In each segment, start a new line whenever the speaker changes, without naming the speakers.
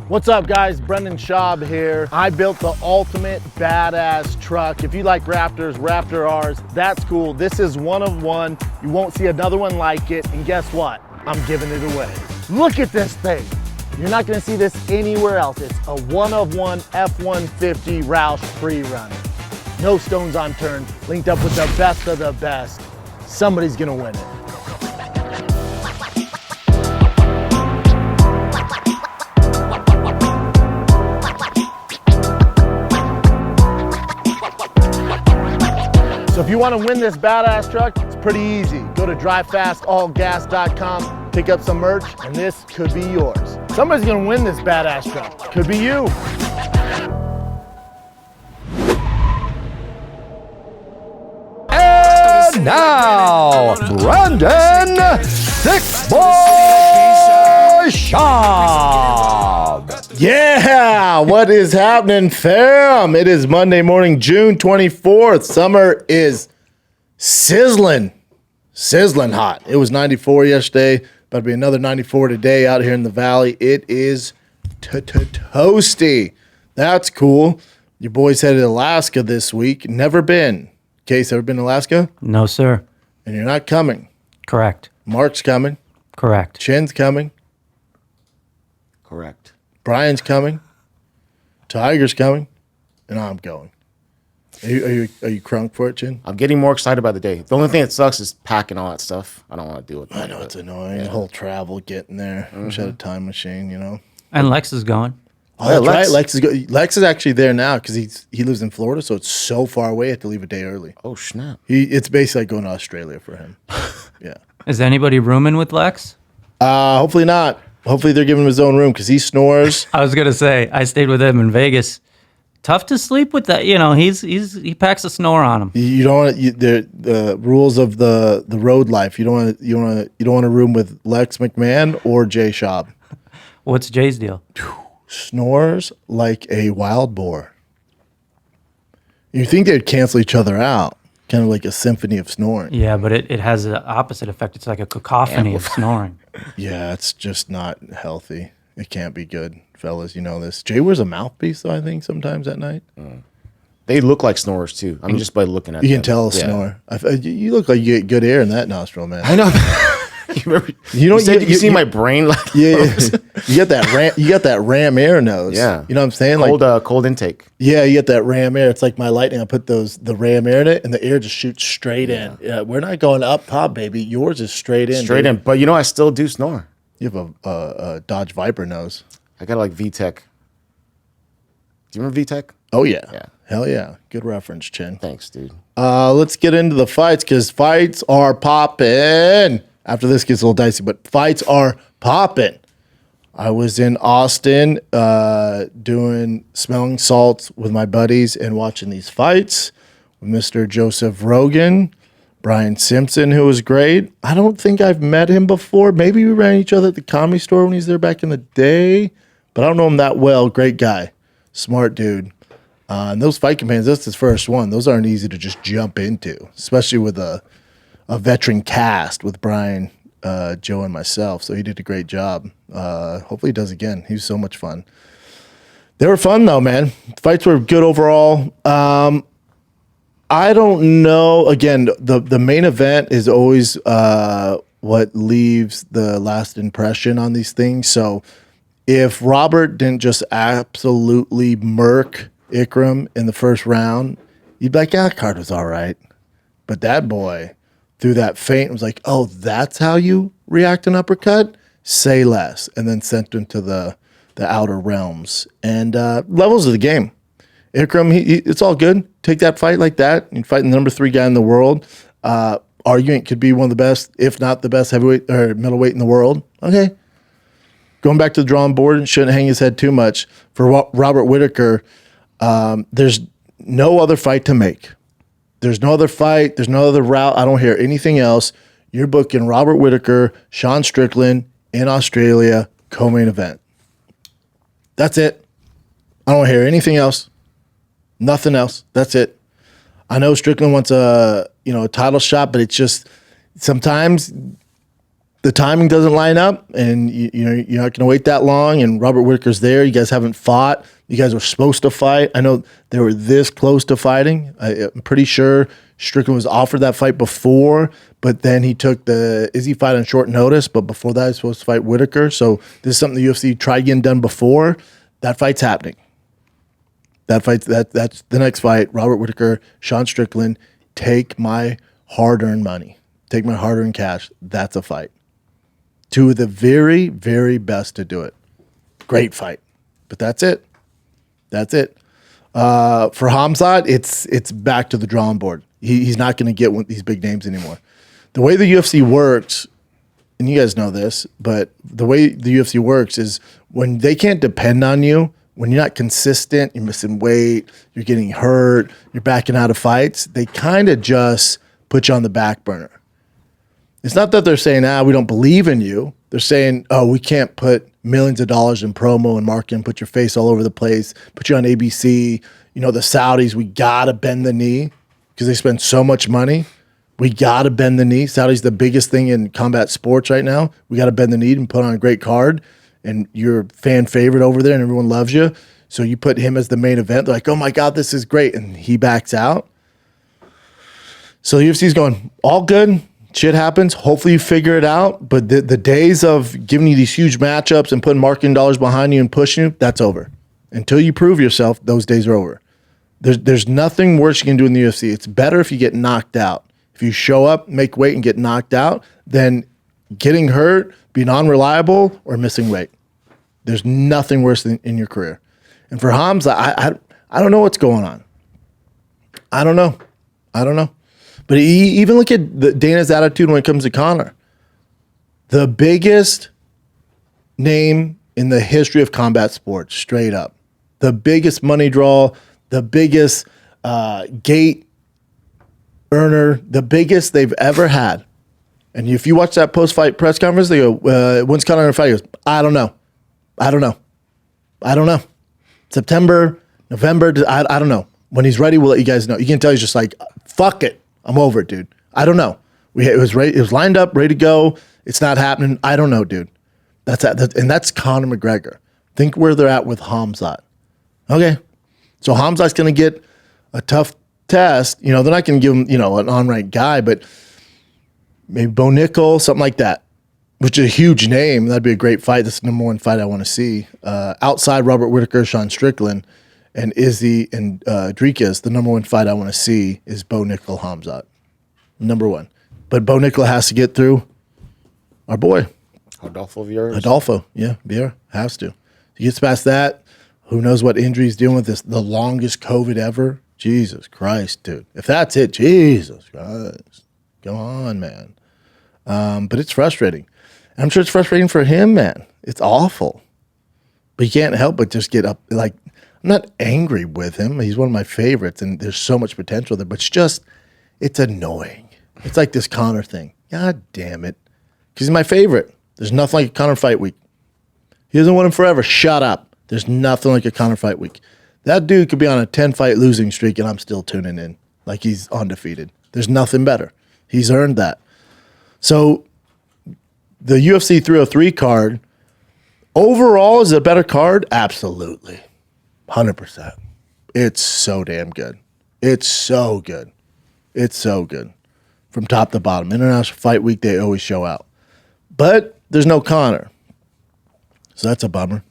What's up, guys? Brendan Schaub here. I built the ultimate badass truck. If you like Raptors, Raptor R's, that's cool. This is one of one. You won't see another one like it. And guess what? I'm giving it away. Look at this thing. You're not gonna see this anywhere else. It's a one of one F-150 Roush free runner. No stones unturned, linked up with the best of the best. Somebody's gonna win it. So if you want to win this badass truck, it's pretty easy. Go to drivefastallgas.com, pick up some merch, and this could be yours. Somebody's gonna win this badass truck. Could be you.
And now, Brendan Sick Boy Schaub.
Yeah, what is happening, fam? It is Monday morning, June 24th. Summer is sizzling hot. It was 94 yesterday, about to be another 94 today out here in the valley. It is toasty. That's cool. Your boys headed to Alaska this week. Never been. Case, ever been to Alaska?
No, sir.
And you're not coming.
Correct.
Mark's coming.
Correct.
Chin's coming.
Correct.
Bryan's coming. Tiger's coming. And I'm going. Are you crunk for it, Chin?
I'm getting more excited by the day. The only thing that sucks is packing all that stuff. I don't want to deal with that.
I know it's annoying. The whole travel getting there. I wish I had a time machine, you know.
And Lex is going.
Oh, that's right. Lex is actually there now because he lives in Florida, so it's so far away. I have to leave a day early.
Oh, snap.
It's basically like going to Australia for him. Yeah.
Is anybody rooming with Lex?
Hopefully not. Hopefully they're giving him his own room because he snores.
I was gonna say I stayed with him in Vegas. Tough to sleep with that. You know, he packs a snore on him.
You don't want the rules of the road life. You don't want to room with Lex McMahon or Jay Schaub.
What's Jay's deal?
Snores like a wild boar. You think they'd cancel each other out, kind of like a symphony of snoring.
Yeah, but it has the opposite effect. It's like a cacophony of snoring.
Yeah, it's just not healthy. It can't be good, fellas. You know this. Jay wears a mouthpiece, though, I think, sometimes at night.
They look like snorers, too. I mean, just by looking at them.
You can tell a snore. You look like you get good air in that nostril, man.
I know. You remember? You see my brain? Like,
yeah. You got that ram air nose.
Yeah.
You know what I'm saying?
Cold intake.
Yeah, you get that ram air. It's like my lightning. I put the ram air in it, and the air just shoots straight in. Yeah, we're not going up top, baby. Yours is straight in.
Straight in. But you know, I still do snore.
You have a Dodge Viper nose.
I got like VTech. Do you remember VTech?
Oh, yeah.
Yeah.
Hell yeah. Good reference, Chin.
Thanks, dude.
Let's get into the fights because fights are popping. After this gets a little dicey, but fights are popping. I was in Austin doing smelling salts with my buddies and watching these fights with Mr. Joseph Rogan, Bryan Simpson, who was great. I don't think I've met him before. Maybe we ran each other at the Comedy Store when he was there back in the day, but I don't know him that well. Great guy, smart dude. And those fight companions, that's his first one. Those aren't easy to just jump into, especially with a veteran cast with Bryan, Joe, and myself. So he did a great job. Hopefully he does again. He was so much fun. They were fun though, man. The fights were good overall. I don't know. Again, the main event is always what leaves the last impression on these things. So if Robert didn't just absolutely murk Ikram in the first round, you'd be like, yeah, that card was all right. But that boy through that feint was like, oh, that's how you react an uppercut? Say less. And then sent him to the outer realms. And levels of the game. Ikram, it's all good. Take that fight like that. You fight the number 3 guy in the world. Argument could be one of the best, if not the best heavyweight or middleweight in the world. Okay. Going back to the drawing board and shouldn't hang his head too much. For Robert Whittaker, there's no other fight to make. There's no other fight. There's no other route. I don't hear anything else. You're booking Robert Whittaker, Sean Strickland in Australia, co-main event. That's it. I don't hear anything else. Nothing else. That's it. I know Strickland wants a title shot, but it's just sometimes the timing doesn't line up, and you're not going to wait that long. And Robert Whittaker's there. You guys haven't fought. You guys were supposed to fight. I know they were this close to fighting. I'm pretty sure Strickland was offered that fight before, but then he took the Izzy fight on short notice. But before that, he was supposed to fight Whittaker. So this is something the UFC tried getting done before. That fight's happening. That's the next fight. Robert Whittaker, Sean Strickland. Take my hard-earned money. Take my hard-earned cash. That's a fight. Two of the very, very best to do it. Great fight. But that's it. That's it. For Khamzat, it's back to the drawing board. He's not going to get one of these big names anymore. The way the UFC works, and you guys know this, but the way the UFC works is when they can't depend on you, when you're not consistent, you're missing weight, you're getting hurt, you're backing out of fights, they kind of just put you on the back burner. It's not that they're saying, we don't believe in you. They're saying, we can't put millions of dollars in promo and marketing, put your face all over the place, put you on ABC. The Saudis, we got to bend the knee because they spend so much money. We got to bend the knee. Saudi's the biggest thing in combat sports right now. We got to bend the knee and put on a great card. And you're a fan favorite over there and everyone loves you. So you put him as the main event. They're like, oh my God, this is great. And he backs out. So the UFC's going, all good. Shit happens. Hopefully you figure it out. But the days of giving you these huge matchups and putting marketing dollars behind you and pushing you, that's over. Until you prove yourself, those days are over. There's nothing worse you can do in the UFC. It's better if you get knocked out. If you show up, make weight, and get knocked out, than getting hurt, being unreliable, or missing weight. There's nothing worse than in your career. And for Hamza, I don't know what's going on. I don't know. But even look at Dana's attitude when it comes to Conor. The biggest name in the history of combat sports, straight up. The biggest money draw, the biggest gate earner, the biggest they've ever had. And if you watch that post-fight press conference, they go, when's Conor going to fight? He goes, I don't know. September, November, I don't know. When he's ready, we'll let you guys know. You can tell he's just like, fuck it. I'm over it, dude. I don't know. It was lined up, ready to go. It's not happening. I don't know, dude. And that's Conor McGregor. Think where they're at with Khamzat. Okay. So Khamzat's going to get a tough test. They're not going to give him, an on-rank guy, but maybe Bo Nickel, something like that, which is a huge name. That'd be a great fight. That's the number one fight I want to see. Outside Robert Whittaker, Sean Strickland, and Izzy and Dricus, the number one fight I want to see is Bo Nickel Khamzat. Number one. But Bo Nickel has to get through our boy.
Adolfo Vieira.
Adolfo, yeah, Vieira has to. He gets past that. Who knows what injury he's dealing with? This the longest COVID ever. Jesus Christ, dude. If that's it, Jesus Christ. Come on, man. But it's frustrating. I'm sure it's frustrating for him, man. It's awful. But you can't help but just get up. Like, I'm not angry with him. He's one of my favorites, and there's so much potential there. But it's annoying. It's like this Conor thing. God damn it. Because he's my favorite. There's nothing like a Conor fight week. He hasn't won him forever. Shut up. There's nothing like a Conor fight week. That dude could be on a 10-fight losing streak, and I'm still tuning in like he's undefeated. There's nothing better. He's earned that. So the UFC 303 card, overall, is it a better card? Absolutely. 100%. It's so damn good. It's so good. From top to bottom. International Fight Week, they always show out. But there's no Conor. So that's a bummer.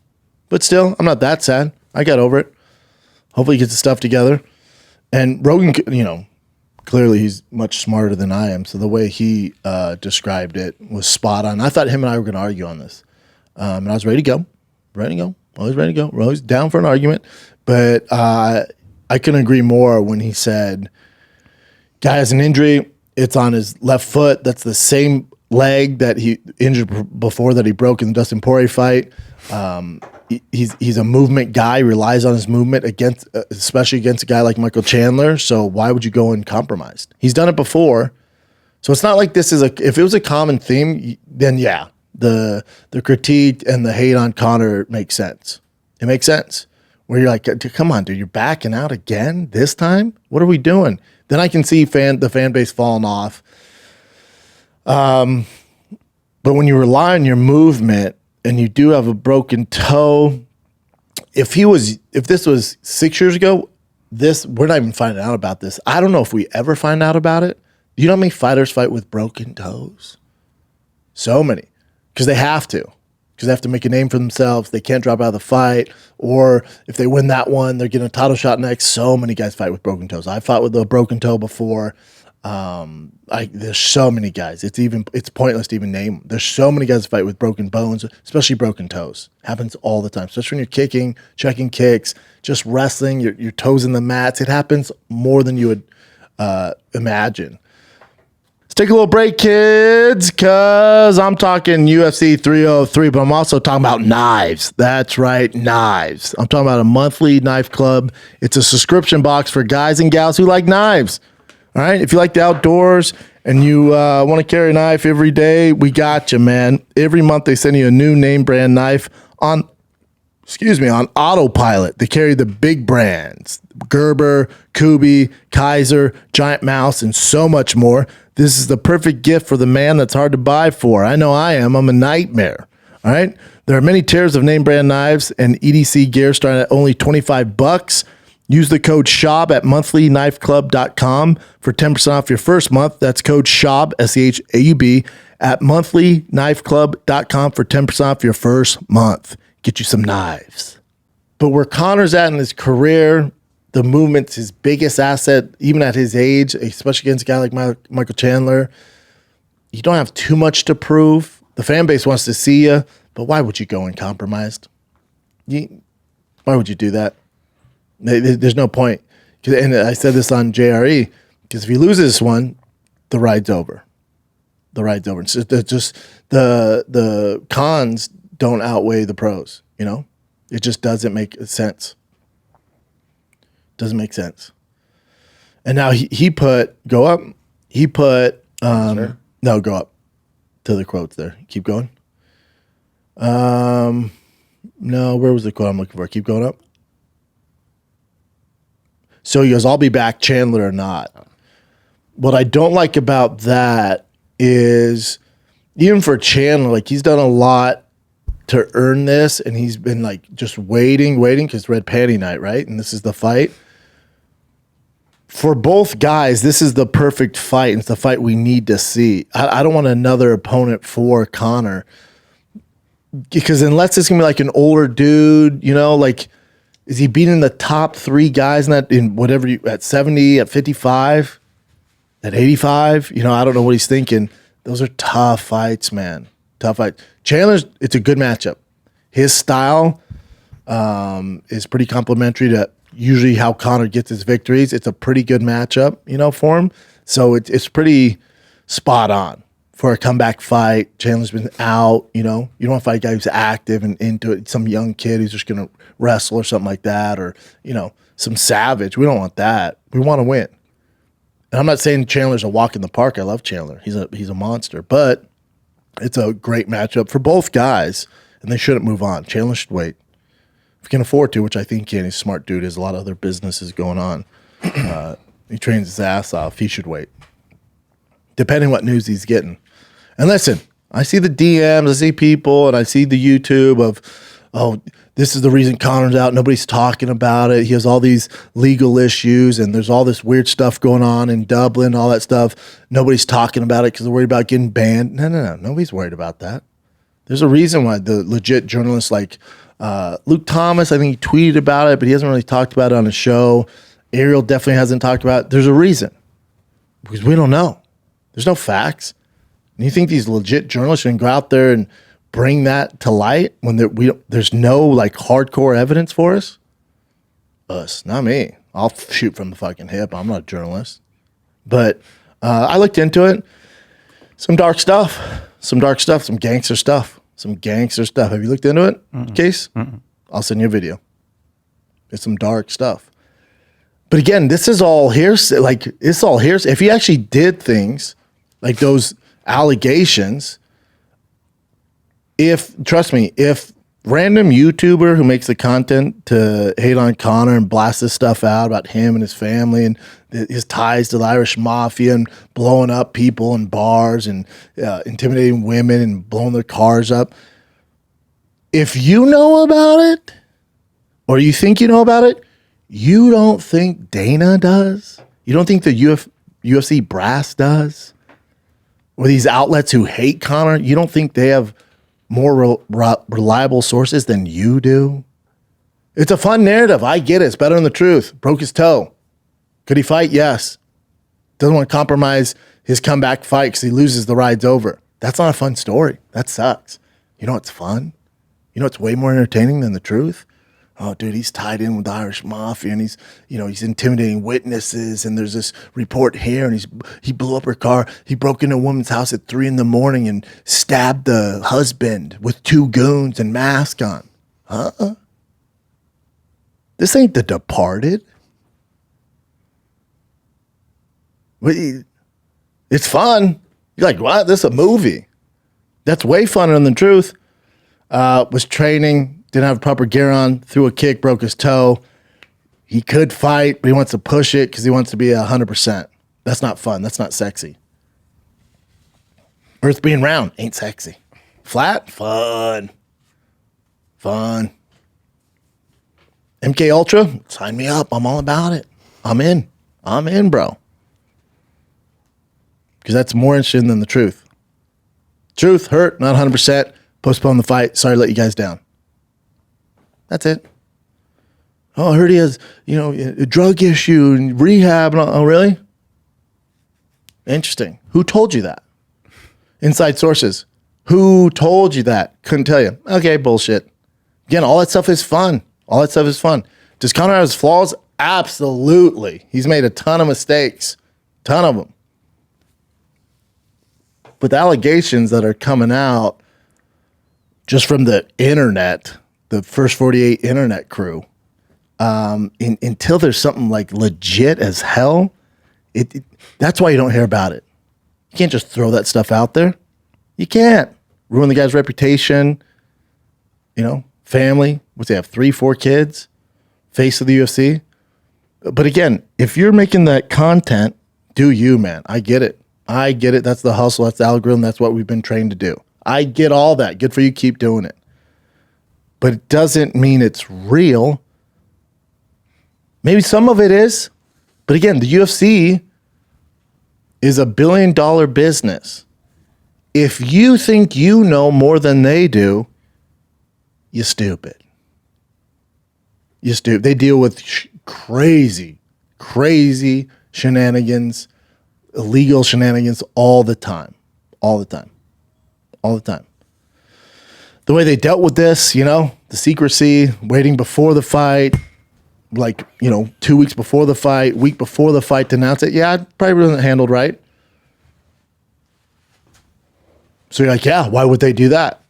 But still, I'm not that sad. I got over it. Hopefully he gets his stuff together. And Rogan, clearly he's much smarter than I am. So the way he described it was spot on. I thought him and I were going to argue on this. And I was ready to go. Always ready to go. We're always down for an argument. But I couldn't agree more when he said, guy has an injury. It's on his left foot. That's the same leg that he injured before that he broke in the Dustin Poirier fight. He's a movement guy. He relies on his movement especially against a guy like Michael Chandler. So why would you go uncompromised? He's done it before. So it's not like this is if it was a common theme, then yeah, the critique and the hate on Conor makes sense. It makes sense. Where you're like, come on, dude, you're backing out again this time? What are we doing? Then I can see the fan base falling off. But But when you rely on your movement and you do have a broken toe, if this was 6 years ago, we're not even finding out about this. I don't know if we ever find out about it. You know how many fighters fight with broken toes? So many. Because they have to. Because they have to make a name for themselves. They can't drop out of the fight. Or if they win that one, they're getting a title shot next. So many guys fight with broken toes. I fought with a broken toe before. There's so many guys. It's pointless to even name them. There's so many guys that fight with broken bones, especially broken toes. Happens all the time, especially when you're kicking, checking kicks, just wrestling, your toes in the mats. It happens more than you would imagine. Let's take a little break, kids, because I'm talking UFC 303, but I'm also talking about knives. That's right, knives. I'm talking about a monthly knife club. It's a subscription box for guys and gals who like knives. All right, if you like the outdoors and you want to carry a knife every day, we got you, man. Every month they send you a new name brand knife on autopilot. They carry the big brands, Gerber, Kubi, Kaiser, Giant Mouse, and so much more. This is the perfect gift for the man that's hard to buy for. I know I am. I'm a nightmare. All right, there are many tiers of name brand knives and EDC gear starting at only $25. Use the code SHOB at monthlyknifeclub.com for 10% off your first month. That's code SHOB, SHAUB, at monthlyknifeclub.com for 10% off your first month. Get you some knives. But where Conor's at in his career, the movement's his biggest asset, even at his age, especially against a guy like Michael Chandler. You don't have too much to prove. The fan base wants to see you, but why would you go uncompromised? Why would you do that? There's no point. And I said this on JRE, because if he loses this one, the ride's over. The ride's over. It's just the cons don't outweigh the pros, you know? It just doesn't make sense. Doesn't make sense. And now he put, go up. He put,
Sure.
No, go up to the quotes there. Keep going. No, where was the quote I'm looking for? Keep going up. So he goes, I'll be back, Chandler or not. What I don't like about that is, even for Chandler, like he's done a lot to earn this, and he's been like just waiting, because red panty night, right? And this is the fight. For both guys, this is the perfect fight, and it's the fight we need to see. I don't want another opponent for Conor, because unless it's going to be like an older dude, you know, like, is he beating the top three guys in whatever at 70, at 55, at 85? You know, I don't know what he's thinking. Those are tough fights, man. Tough fight. Chandler's, it's a good matchup. His style is pretty complimentary to usually how Conor gets his victories. It's a pretty good matchup, you know, for him. So it's pretty spot on for a comeback fight. Chandler's been out, you know. You don't want to fight a guy who's active and into it, some young kid who's just going to wrestle or something like that, or, you know, some savage. We don't want that. We want to win. And I'm not saying Chandler's a walk in the park. I love Chandler. He's a monster. But it's a great matchup for both guys, and they shouldn't move on. Chandler should wait. If he can afford to, which I think he can. He's a smart dude. He has a lot of other businesses going on. He trains his ass off. He should wait. Depending what news he's getting. And listen, I see the DMs, I see people, and I see the YouTube of, oh, this is the reason Conor's out. Nobody's talking about it. He has all these legal issues, and there's all this weird stuff going on in Dublin, all that stuff. Nobody's talking about it because they're worried about getting banned. No. Nobody's worried about that. There's a reason why the legit journalists like Luke Thomas, I think he tweeted about it, but he hasn't really talked about it on his show. Ariel definitely hasn't talked about it. There's a reason. Because we don't know. There's no facts. And you think these legit journalists can go out there and bring that to light when there's no like hardcore evidence for us? Us, not me. I'll shoot from the fucking hip. I'm not a journalist. But I looked into it. Some dark stuff. Some gangster stuff. Have you looked into it, Case? I'll send you a video. It's some dark stuff. But again, this is all hearsay. Like, it's all hearsay. If he actually did things like those allegations, trust me, if random YouTuber who makes the content to hate on Conor and blast this stuff out about him and his family and his ties to the Irish mafia and blowing up people in bars and intimidating women and blowing their cars up. If you know about it, or you think you know about it, you don't think Dana does? You don't think the UFC brass does? Or these outlets who hate Conor, you don't think they have more reliable sources than you do? It's a fun narrative. I get it. It's better than the truth. Broke his toe. Could he fight? Yes. Doesn't want to compromise his comeback fight because he loses, the ride's over. That's not a fun story. That sucks. You know what's fun? You know what's way more entertaining than the truth? Oh, dude, he's tied in with the Irish mafia, and he's intimidating witnesses, and there's this report here, and he blew up her car. He broke into a woman's house at 3 a.m. and stabbed the husband with 2 goons and mask on. This ain't The Departed. It's fun. You're like, what? This is a movie. That's way funner than the truth. Was training. Didn't have proper gear on, threw a kick, broke his toe. He could fight, but he wants to push it because he wants to be 100%. That's not fun. That's not sexy. Earth being round ain't sexy. Flat? Fun. Fun. MK Ultra? Sign me up. I'm all about it. I'm in, bro. Because that's more interesting than the truth. Truth, hurt, not 100%. Postpone the fight. Sorry to let you guys down. That's it. Oh, I heard he has, a drug issue and rehab. And all. Oh, really? Interesting. Who told you that? Inside sources. Who told you that? Couldn't tell you. Okay, bullshit. Again, all that stuff is fun. All that stuff is fun. Does Conor have his flaws? Absolutely. He's made a ton of mistakes. Ton of them. But the allegations that are coming out just from the internet, the First 48 internet crew, until there's something like legit as hell, that's why you don't hear about it. You can't just throw that stuff out there. You can't. Ruin the guy's reputation, family. What's he have, 3, 4 kids? Face of the UFC. But again, if you're making that content, do you, man. I get it. That's the hustle. That's the algorithm. That's what we've been trained to do. I get all that. Good for you. Keep doing it. But it doesn't mean it's real. Maybe some of it is. But again, the UFC is $1 billion business. If you think you know more than they do, you're stupid. You're stupid. They deal with crazy shenanigans, illegal shenanigans all the time. All the time. The way they dealt with this, the secrecy, waiting before the fight, 2 weeks before the fight, week before the fight to announce it. Yeah, it probably wasn't handled right. So you're like, yeah, why would they do that?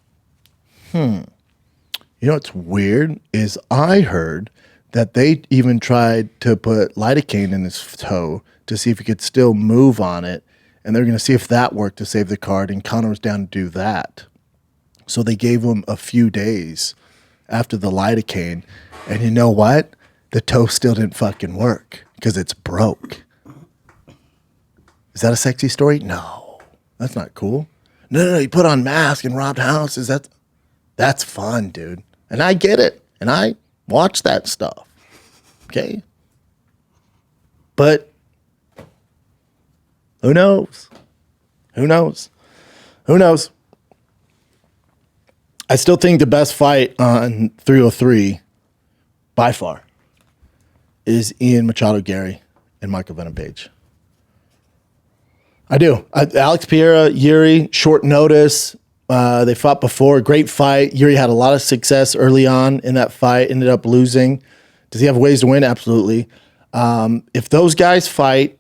What's weird is I heard that they even tried to put lidocaine in his toe to see if he could still move on it. And they're going to see if that worked to save the card. And Conor was down to do that. So they gave him a few days after the lidocaine. And you know what? The toe still didn't fucking work because it's broke. Is that a sexy story? No. That's not cool. No. You put on mask and robbed houses. That's fun, dude. And I get it. And I watch that stuff. Okay? But who knows? I still think the best fight on 303, by far, is Ian Garry and Michael Venom Page. I do. Alex Pereira, Jiri, short notice. They fought before. Great fight. Jiri had a lot of success early on in that fight, ended up losing. Does he have ways to win? Absolutely. If those guys fight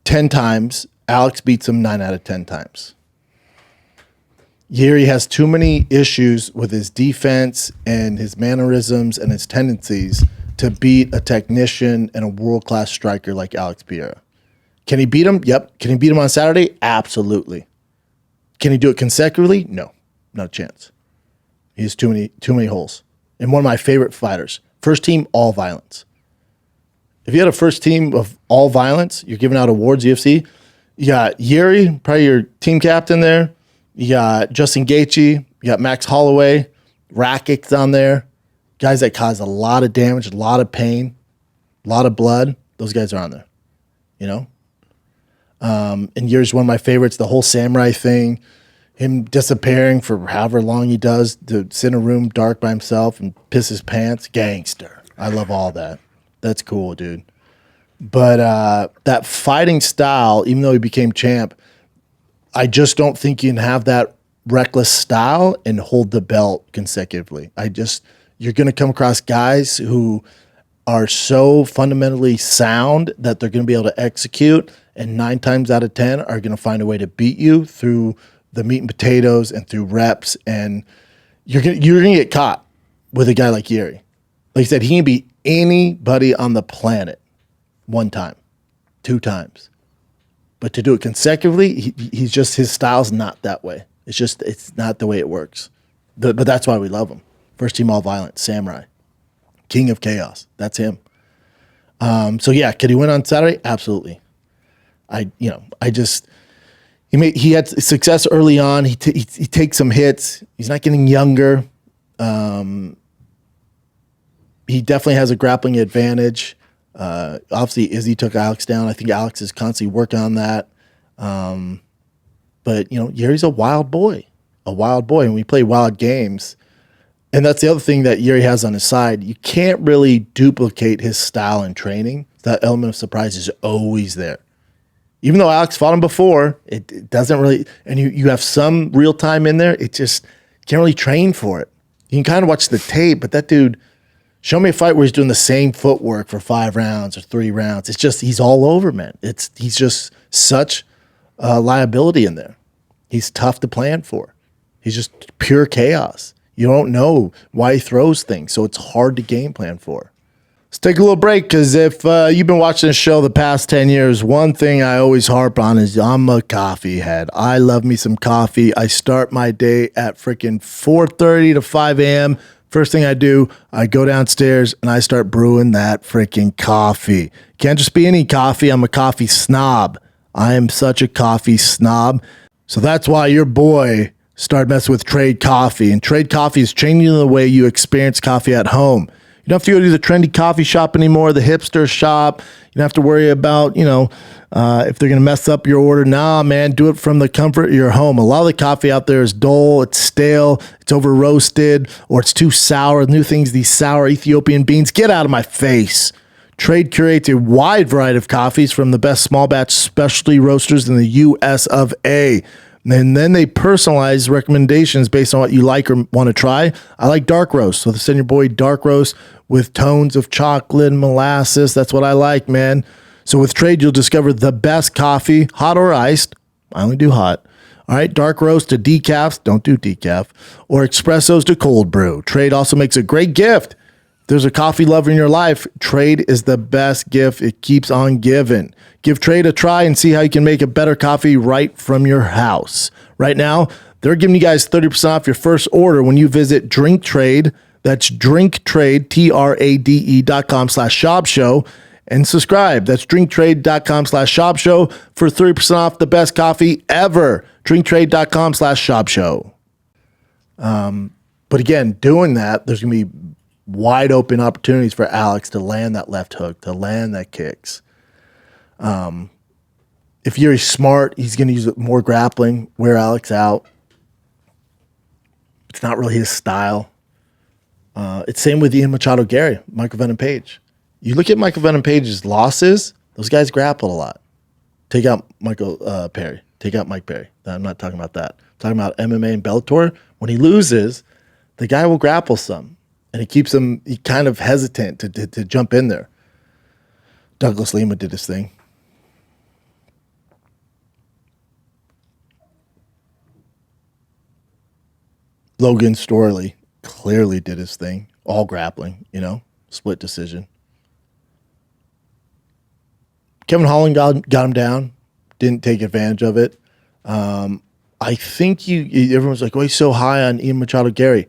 10 times, Alex beats him 9 out of 10 times. Jiri has too many issues with his defense and his mannerisms and his tendencies to beat a technician and a world-class striker like Alex Pereira. Can he beat him? Yep. Can he beat him on Saturday? Absolutely. Can he do it consecutively? No. Not a chance. He has too many holes. And one of my favorite fighters. First team, all violence. If you had a first team of all violence, you're giving out awards, UFC. You got Jiri, probably your team captain there. You got Justin Gaethje. You got Max Holloway. Rakic's on there. Guys that cause a lot of damage, a lot of pain, a lot of blood. Those guys are on there, you know? And Jiri's one of my favorites. The whole samurai thing, him disappearing for however long he does to sit in a room dark by himself and piss his pants. Gangster. I love all that. That's cool, dude. But that fighting style, even though he became champ, I just don't think you can have that reckless style and hold the belt consecutively. You're going to come across guys who are so fundamentally sound that they're going to be able to execute, and 9 times out of 10 are going to find a way to beat you through the meat and potatoes and through reps, and you're going to get caught with a guy like Jiri. Like I said, he can beat anybody on the planet 1 time, 2 times. But to do it consecutively, he's just, his style's not that way. It's not the way it works. But that's why we love him. First team all violent, samurai, king of chaos. That's him. So yeah, could he win on Saturday? Absolutely. He had success early on. He takes some hits. He's not getting younger. He definitely has a grappling advantage. Obviously, Izzy took Alex down. I think Alex is constantly working on that. But, Yuri's a wild boy, and we play wild games. And that's the other thing that Jiri has on his side. You can't really duplicate his style in training. That element of surprise is always there. Even though Alex fought him before, it doesn't really, and you have some real time in there, it just can't really train for it. You can kind of watch the tape, but that dude, show me a fight where he's doing the same footwork for 5 rounds or 3 rounds. It's just, he's all over, man. He's just such a liability in there. He's tough to plan for. He's just pure chaos. You don't know why he throws things, so it's hard to game plan for. Let's take a little break, because if you've been watching this show the past 10 years, one thing I always harp on is I'm a coffee head. I love me some coffee. I start my day at freaking 4:30 to 5 a.m. First thing I do, I go downstairs and I start brewing that freaking coffee. Can't just be any coffee. I'm a coffee snob. I am such a coffee snob. So that's why your boy started messing with Trade Coffee. And Trade Coffee is changing the way you experience coffee at home. You don't have to go to the trendy coffee shop anymore, the hipster shop. You don't have to worry about, if they're going to mess up your order. Nah, man, do it from the comfort of your home. A lot of the coffee out there is dull, it's stale, it's over roasted, or it's too sour. New things, these sour Ethiopian beans. Get out of my face. Trade curates a wide variety of coffees from the best small batch specialty roasters in the US of A. And then they personalize recommendations based on what you like or want to try. I like dark roast, so send your boy dark roast with tones of chocolate and molasses. That's what I like, man. So with Trade, you'll discover the best coffee, hot or iced. I only do hot. All right, dark roast to decaf. Don't do decaf. Or espressos to cold brew. Trade also makes a great gift. If there's a coffee lover in your life, Trade is the best gift. It keeps on giving. Give Trade a try and see how you can make a better coffee right from your house. Right now, they're giving you guys 30% off your first order when you visit Drink Trade. That's drinktrade, trade.com/ShopShow, and subscribe. That's drinktrade.com/ShopShow for 30% off the best coffee ever. drinktrade.com/ShopShow. But again, doing that, there's going to be wide open opportunities for Alex to land that left hook, to land that kicks. If Jiri's smart, he's going to use more grappling, wear Alex out. It's not really his style. It's same with Ian Garry, Michael Venom Page. You look at Michael Venom Page's losses, those guys grappled a lot. Take out Michael Perry. Take out Mike Perry. I'm not talking about that. I'm talking about MMA and Bellator. When he loses, the guy will grapple some. And it keeps him kind of hesitant to jump in there. Douglas Lima did his thing. Logan Storley clearly did his thing. All grappling, split decision. Kevin Holland got him down. Didn't take advantage of it. I think everyone's like, oh, he's so high on Ian Garry.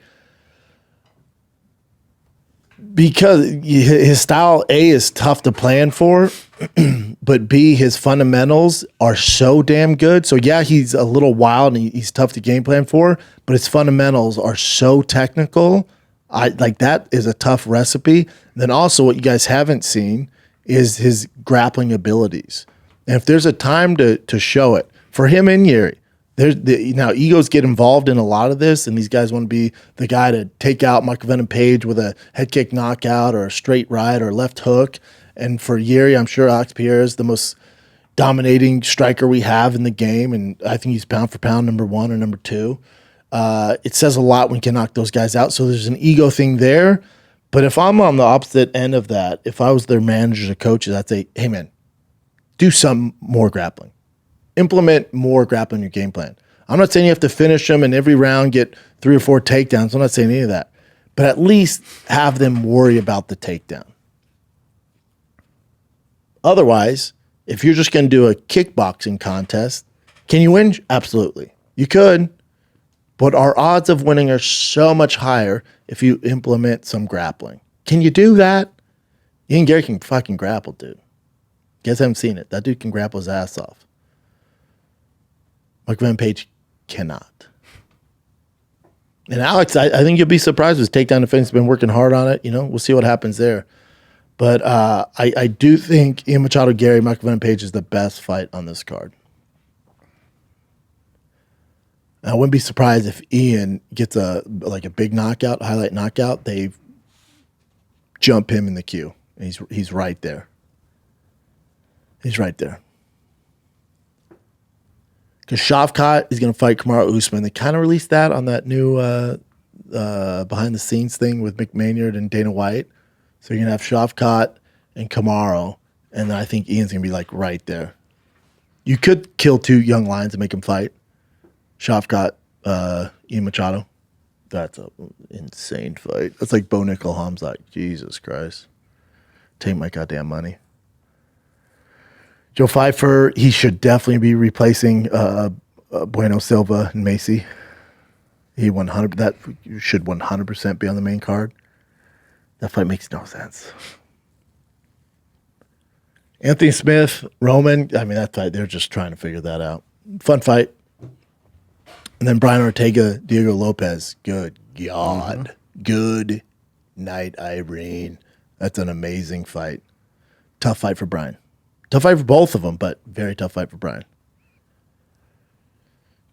Because his style, A, is tough to plan for, but B, his fundamentals are so damn good. So yeah, he's a little wild and he's tough to game plan for, but his fundamentals are so technical. That is a tough recipe. And then also what you guys haven't seen is his grappling abilities. And if there's a time to show it for him and Yuri, now egos get involved in a lot of this, and these guys want to be the guy to take out Michael Venom Page with a head kick knockout or a straight right or left hook. And for Yuri, I'm sure Alex Pereira is the most dominating striker we have in the game, and I think he's pound for pound number 1 or number 2. It says a lot when you can knock those guys out. So there's an ego thing there. But if I'm on the opposite end of that, if I was their managers or coaches, I'd say, hey man, do some more grappling. Implement more grappling in your game plan. I'm not saying you have to finish them and every round get 3 or 4 takedowns. I'm not saying any of that. But at least have them worry about the takedown. Otherwise, if you're just going to do a kickboxing contest, can you win? Absolutely. You could. But our odds of winning are so much higher if you implement some grappling. Can you do that? Ian Garry can fucking grapple, dude. You guys haven't seen it. That dude can grapple his ass off. Michael Venom Page cannot. And Alex, I think you'll be surprised with his takedown defense. He's been working hard on it. We'll see what happens there. But I do think Ian Machado Garry, Michael Venom Page is the best fight on this card. I wouldn't be surprised if Ian gets a big knockout, highlight knockout. They jump him in the queue. He's right there. He's right there. Because Shavkat is going to fight Kamaru Usman. They kind of released that on that new behind-the-scenes thing with Mick Maynard and Dana White. So you're going to have Shavkat and Kamaru, and then I think Ian's going to be right there. You could kill 2 young lions and make them fight. Shavkat, Ian Machado. That's an insane fight. That's like Bo Nickel Hamzat. Jesus Christ. Take my goddamn money. Joe Pfeiffer, he should definitely be replacing Bueno Silva and Macy. That should 100% be on the main card. That fight makes no sense. Anthony Smith, Roman, that fight, they're just trying to figure that out. Fun fight. And then Bryan Ortega, Diego Lopez. Good God. Mm-hmm. Good night, Irene. That's an amazing fight. Tough fight for Bryan. Tough fight for both of them, but very tough fight for Bryan.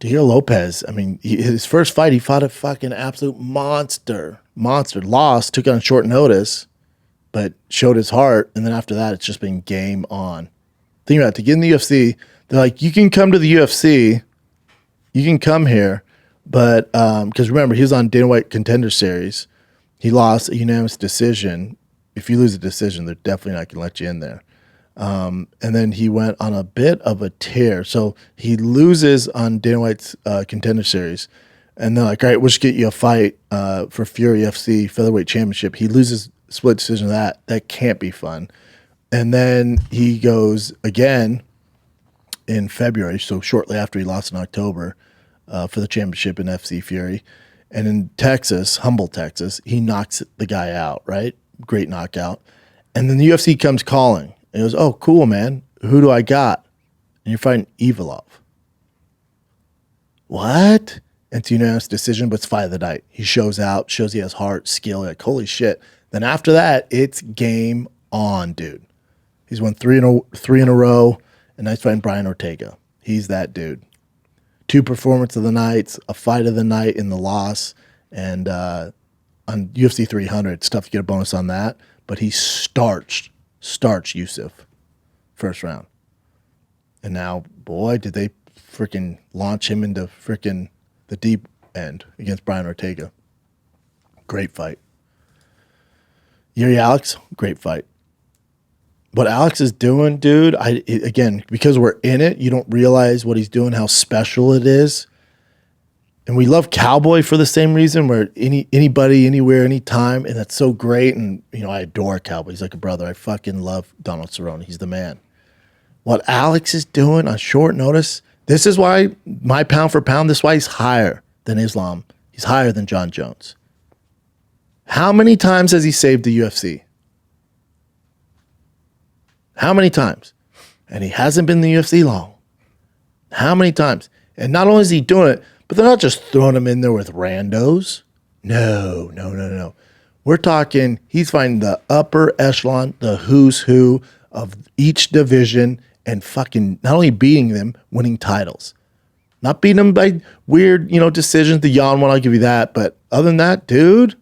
Diego Lopez, his first fight, he fought a fucking absolute monster. Lost, took it on short notice, but showed his heart. And then after that, it's just been game on. Think about it. To get in the UFC, they're like, you can come to the UFC. You can come here. But, because remember, he was on Dana White Contender Series. He lost a unanimous decision. If you lose a decision, they're definitely not going to let you in there. And then he went on a bit of a tear. So he loses on Dana White's Contender Series. And they're like, all right, we'll just get you a fight for Fury FC Featherweight Championship. He loses split decision of that. That can't be fun. And then he goes again in February, so shortly after he lost in October for the championship in FC Fury. And in Texas, Humble, Texas, he knocks the guy out, right? Great knockout. And then the UFC comes calling. And he goes, oh, cool, man. Who do I got? And you're fighting Evolov. What? And it's a unanimous decision, but it's fight of the night. He shows out, shows he has heart, skill. Like, holy shit. Then after that, it's game on, dude. He's won three in a row, and now he's fighting Bryan Ortega. He's that dude. 2 performance of the nights, a fight of the night in the loss, and on UFC 300, it's tough to get a bonus on that, but he starched Yusuf first round. And now, boy, did they freaking launch him into freaking the deep end against Bryan Ortega. Great fight. Yuri Alex, great fight. What Alex is doing, dude, again, because we're in it, you don't realize what he's doing, how special it is. And we love Cowboy for the same reason, where anybody, anywhere, anytime, and that's so great. And, I adore Cowboy. He's like a brother. I fucking love Donald Cerrone. He's the man. What Alex is doing on short notice, this is why my pound for pound, this is why he's higher than Islam. He's higher than John Jones. How many times has he saved the UFC? How many times? And he hasn't been in the UFC long. How many times? And not only is he doing it, but they're not just throwing him in there with randos. No. We're talking, he's finding the upper echelon, the who's who of each division and fucking not only beating them, winning titles. Not beating them by weird, decisions. The yawn one, I'll give you that. But other than that, dude,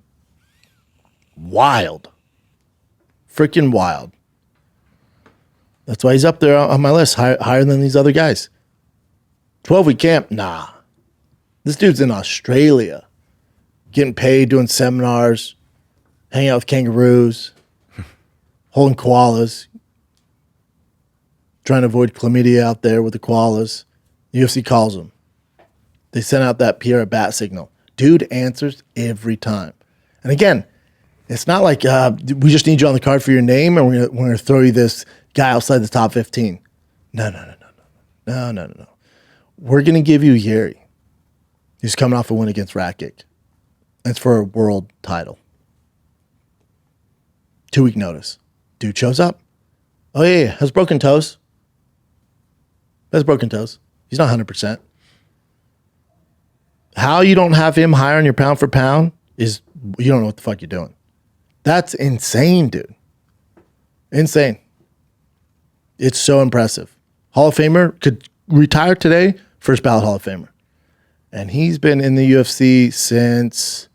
wild. Freaking wild. That's why he's up there on my list, higher than these other guys. 12-week camp, nah. This dude's in Australia, getting paid, doing seminars, hanging out with kangaroos, holding koalas, trying to avoid chlamydia out there with the koalas. The UFC calls him. They sent out that Pierre bat signal. Dude answers every time. And again, it's not like we just need you on the card for your name and we're going to throw you this guy outside the top 15. No. We're going to give you Yuri. He's coming off a win against Rakic. It's for a world title. 2-week notice. Dude shows up. Oh, yeah. Has broken toes. He's not 100%. How you don't have him higher on your pound for pound is you don't know what the fuck you're doing. That's insane, dude. Insane. It's so impressive. Hall of Famer could retire today, first ballot Hall of Famer. And he's been in the UFC since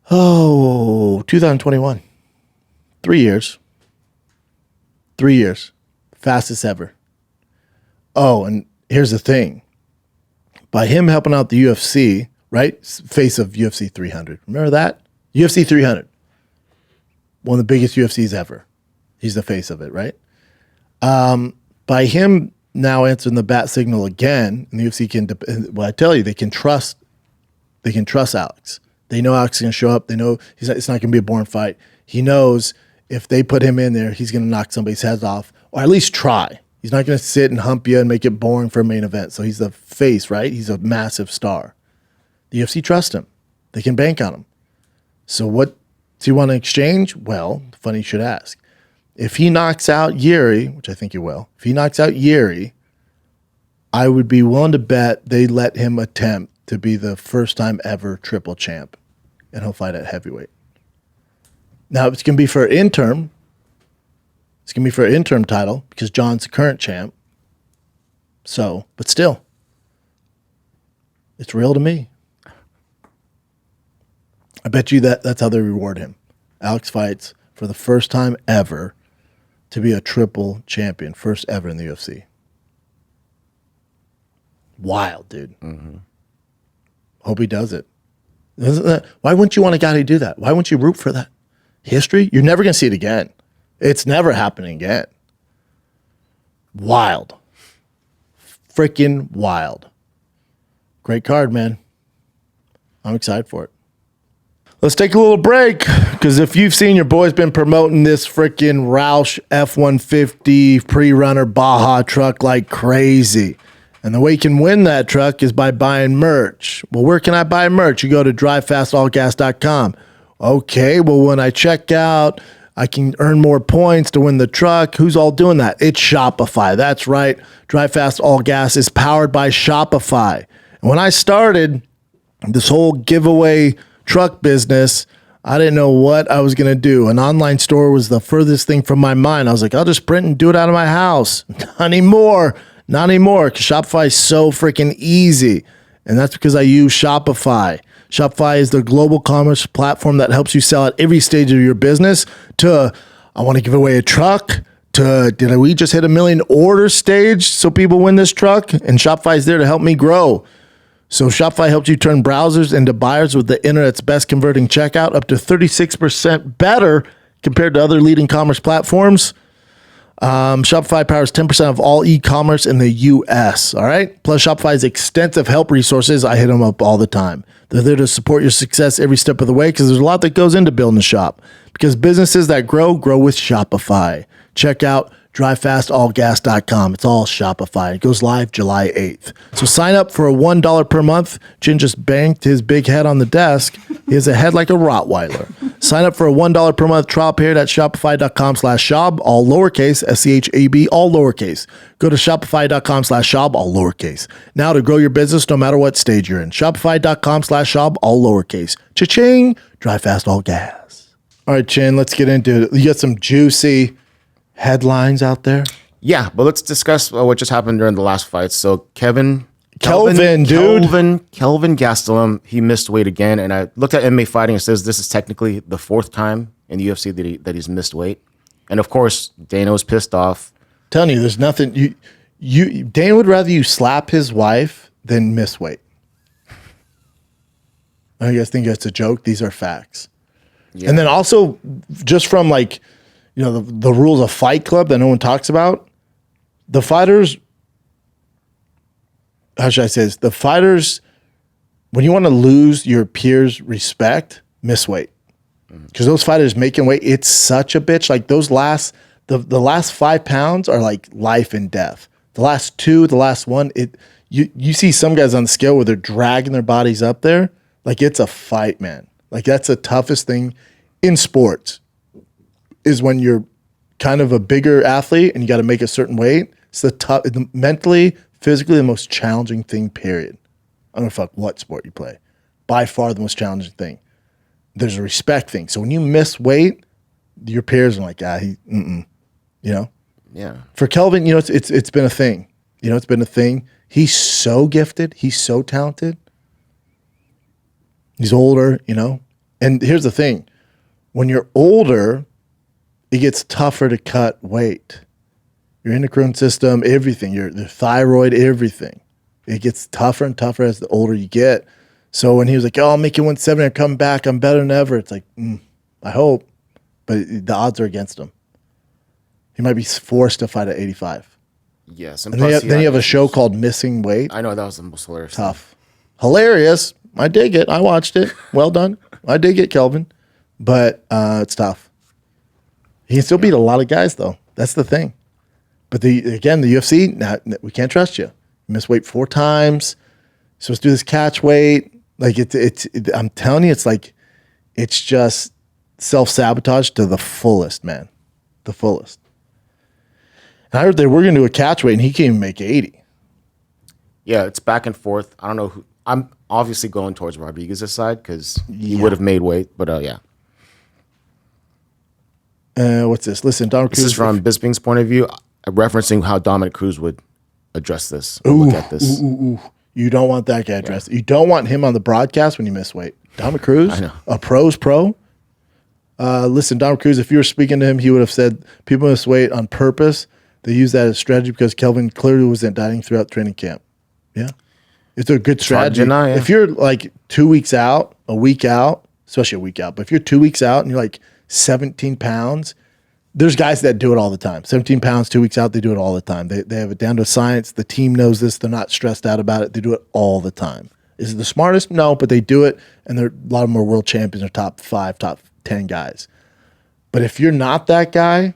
2021. 3 years. 3 years. Fastest ever. Oh, and here's the thing. By him helping out the UFC, right? Face of UFC 300. Remember that? UFC 300. One of the biggest UFCs ever. He's the face of it, right? By him now answering the bat signal again, and the UFC can, well, I tell you, they can trust Alex. They know Alex is going to show up. They know it's not going to be a boring fight. He knows if they put him in there, he's going to knock somebody's heads off, or at least try. He's not going to sit and hump you and make it boring for a main event. So he's the face, right? He's a massive star. The UFC trusts him. They can bank on him. So what do you want to exchange? Well, funny you should ask. If he knocks out Yuri, which I think he will, if he knocks out Yuri, I would be willing to bet they let him attempt to be the first time ever triple champ, and he'll fight at heavyweight. Now, it's going to be for an interim. It's going to be for an interim title because John's the current champ. So, but still, it's real to me. I bet you that's how they reward him. Alex fights for the first time ever to be a triple champion, first ever in the UFC. Wild, dude. Mm-hmm. Hope he does it. Why wouldn't you want a guy to do that? Why wouldn't you root for that? History? You're never going to see it again. It's never happening again. Wild. Freaking wild. Great card, man. I'm excited for it. Let's take a little break, because if you've seen, your boy's been promoting this freaking Roush F-150 pre-runner Baja truck like crazy. And the way you can win that truck is by buying merch. Well, where can I buy merch? You go to drivefastallgas.com. Okay, well, when I check out, I can earn more points to win the truck. Who's all doing that? It's Shopify. That's right. Drive Fast All Gas is powered by Shopify. And when I started this whole giveaway truck business, I didn't know what I was going to do. An online store was the furthest thing from my mind. I was like, I'll just print and do it out of my house. Not anymore. Not anymore, because Shopify is so freaking easy. And that's because I use Shopify. Shopify is the global commerce platform that helps you sell at every stage of your business, to I want to give away a truck, to did we just hit 1 million order stage so people win this truck? And Shopify is there to help me grow. So Shopify helps you turn browsers into buyers with the internet's best converting checkout, up to 36% better compared to other leading commerce platforms. Shopify powers 10% of all e-commerce in the U.S., all right? Plus, Shopify's extensive help resources, I hit them up all the time. They're there to support your success every step of the way, because there's a lot that goes into building a shop. Because businesses that grow with Shopify. Check out dryfastallgas.com. It's all Shopify. It goes live July 8th. So sign up for a $1 per month. Jin just banged his big head on the desk. He has a head like a Rottweiler. Sign up for a $1 per month trial period at shopify.com/shop, all lowercase, SCHAB, all lowercase. Go to shopify.com/shop, all lowercase. Now to grow your business no matter what stage you're in. Shopify.com/shop, all lowercase. Cha-ching, Dry Fast All Gas. All right, Chin, let's get into it. You got some juicy headlines out there?
Yeah, but let's discuss what just happened during the last fight. So
Kelvin, dude.
Kelvin Gastelum, he missed weight again. And I looked at MMA Fighting. It says this is technically the 4th time in the UFC that he's missed weight. And of course, Dana was pissed off.
I'm telling you, there's nothing. Dana would rather you slap his wife than miss weight. I guys think that's a joke. These are facts. Yeah. And then also, just from like, the rules of Fight Club that no one talks about, the fighters, how should I say this? The fighters, when you want to lose your peers' respect, miss weight. Because those fighters making weight, it's such a bitch. Like the last 5 pounds are like life and death. The last 2, the last 1, you see some guys on the scale where they're dragging their bodies up there. Like it's a fight, man. Like that's the toughest thing in sports. Is when you're kind of a bigger athlete and you got to make a certain weight. It's the mentally, physically, the most challenging thing, period. I don't know what sport you play. By far the most challenging thing. There's a respect thing. So when you miss weight, your peers are like, Yeah. For Kelvin, it's been a thing. It's been a thing. He's so gifted. He's so talented. He's older, And here's the thing. When you're older, it gets tougher to cut weight. Your endocrine system, everything, the thyroid, everything. It gets tougher and tougher as the older you get. So when he was like, I'll make you 170, I'm coming back, I'm better than ever. It's like, I hope. But the odds are against him. He might be forced to fight at 85.
Yes.
And then you have a show called Missing Weight.
I know, that was the most hilarious.
Tough. Hilarious. I dig it. I watched it. Well done. I dig it, Kelvin. But it's tough. He can still beat a lot of guys, though. That's the thing. But the UFC, we can't trust you. You miss weight 4 times. You're supposed to do this catch weight. Like I'm telling you, it's just self-sabotage to the fullest, man. The fullest. And I heard they were going to do a catch weight, and he can't even make 80.
Yeah, it's back and forth. I don't know who. I'm obviously going towards Rodriguez's side because he would have made weight, but yeah.
What's this? Listen, Dominic Cruz.
This is from Bisping's point of view, referencing how Dominic Cruz would address this. Look at this.
You don't want that guy addressed. You don't want him on the broadcast when you miss weight. Dominic Cruz,
I know.
A pro's pro. Listen, Dominic Cruz, if you were speaking to him, he would have said people miss weight on purpose. They use that as strategy because Kelvin clearly wasn't dieting throughout training camp. Yeah. It's a good strategy.
Deny, yeah.
If you're like 2 weeks out, a week out, especially a week out, but if you're 2 weeks out and you're like 17 pounds, there's guys that do it all the time. 17 pounds, 2 weeks out, they do it all the time. They have it down to a science. The team knows this. They're not stressed out about it. They do it all the time. Is it the smartest? No, but they do it, and a lot of them are world champions or top 5, top 10 guys. But if you're not that guy, and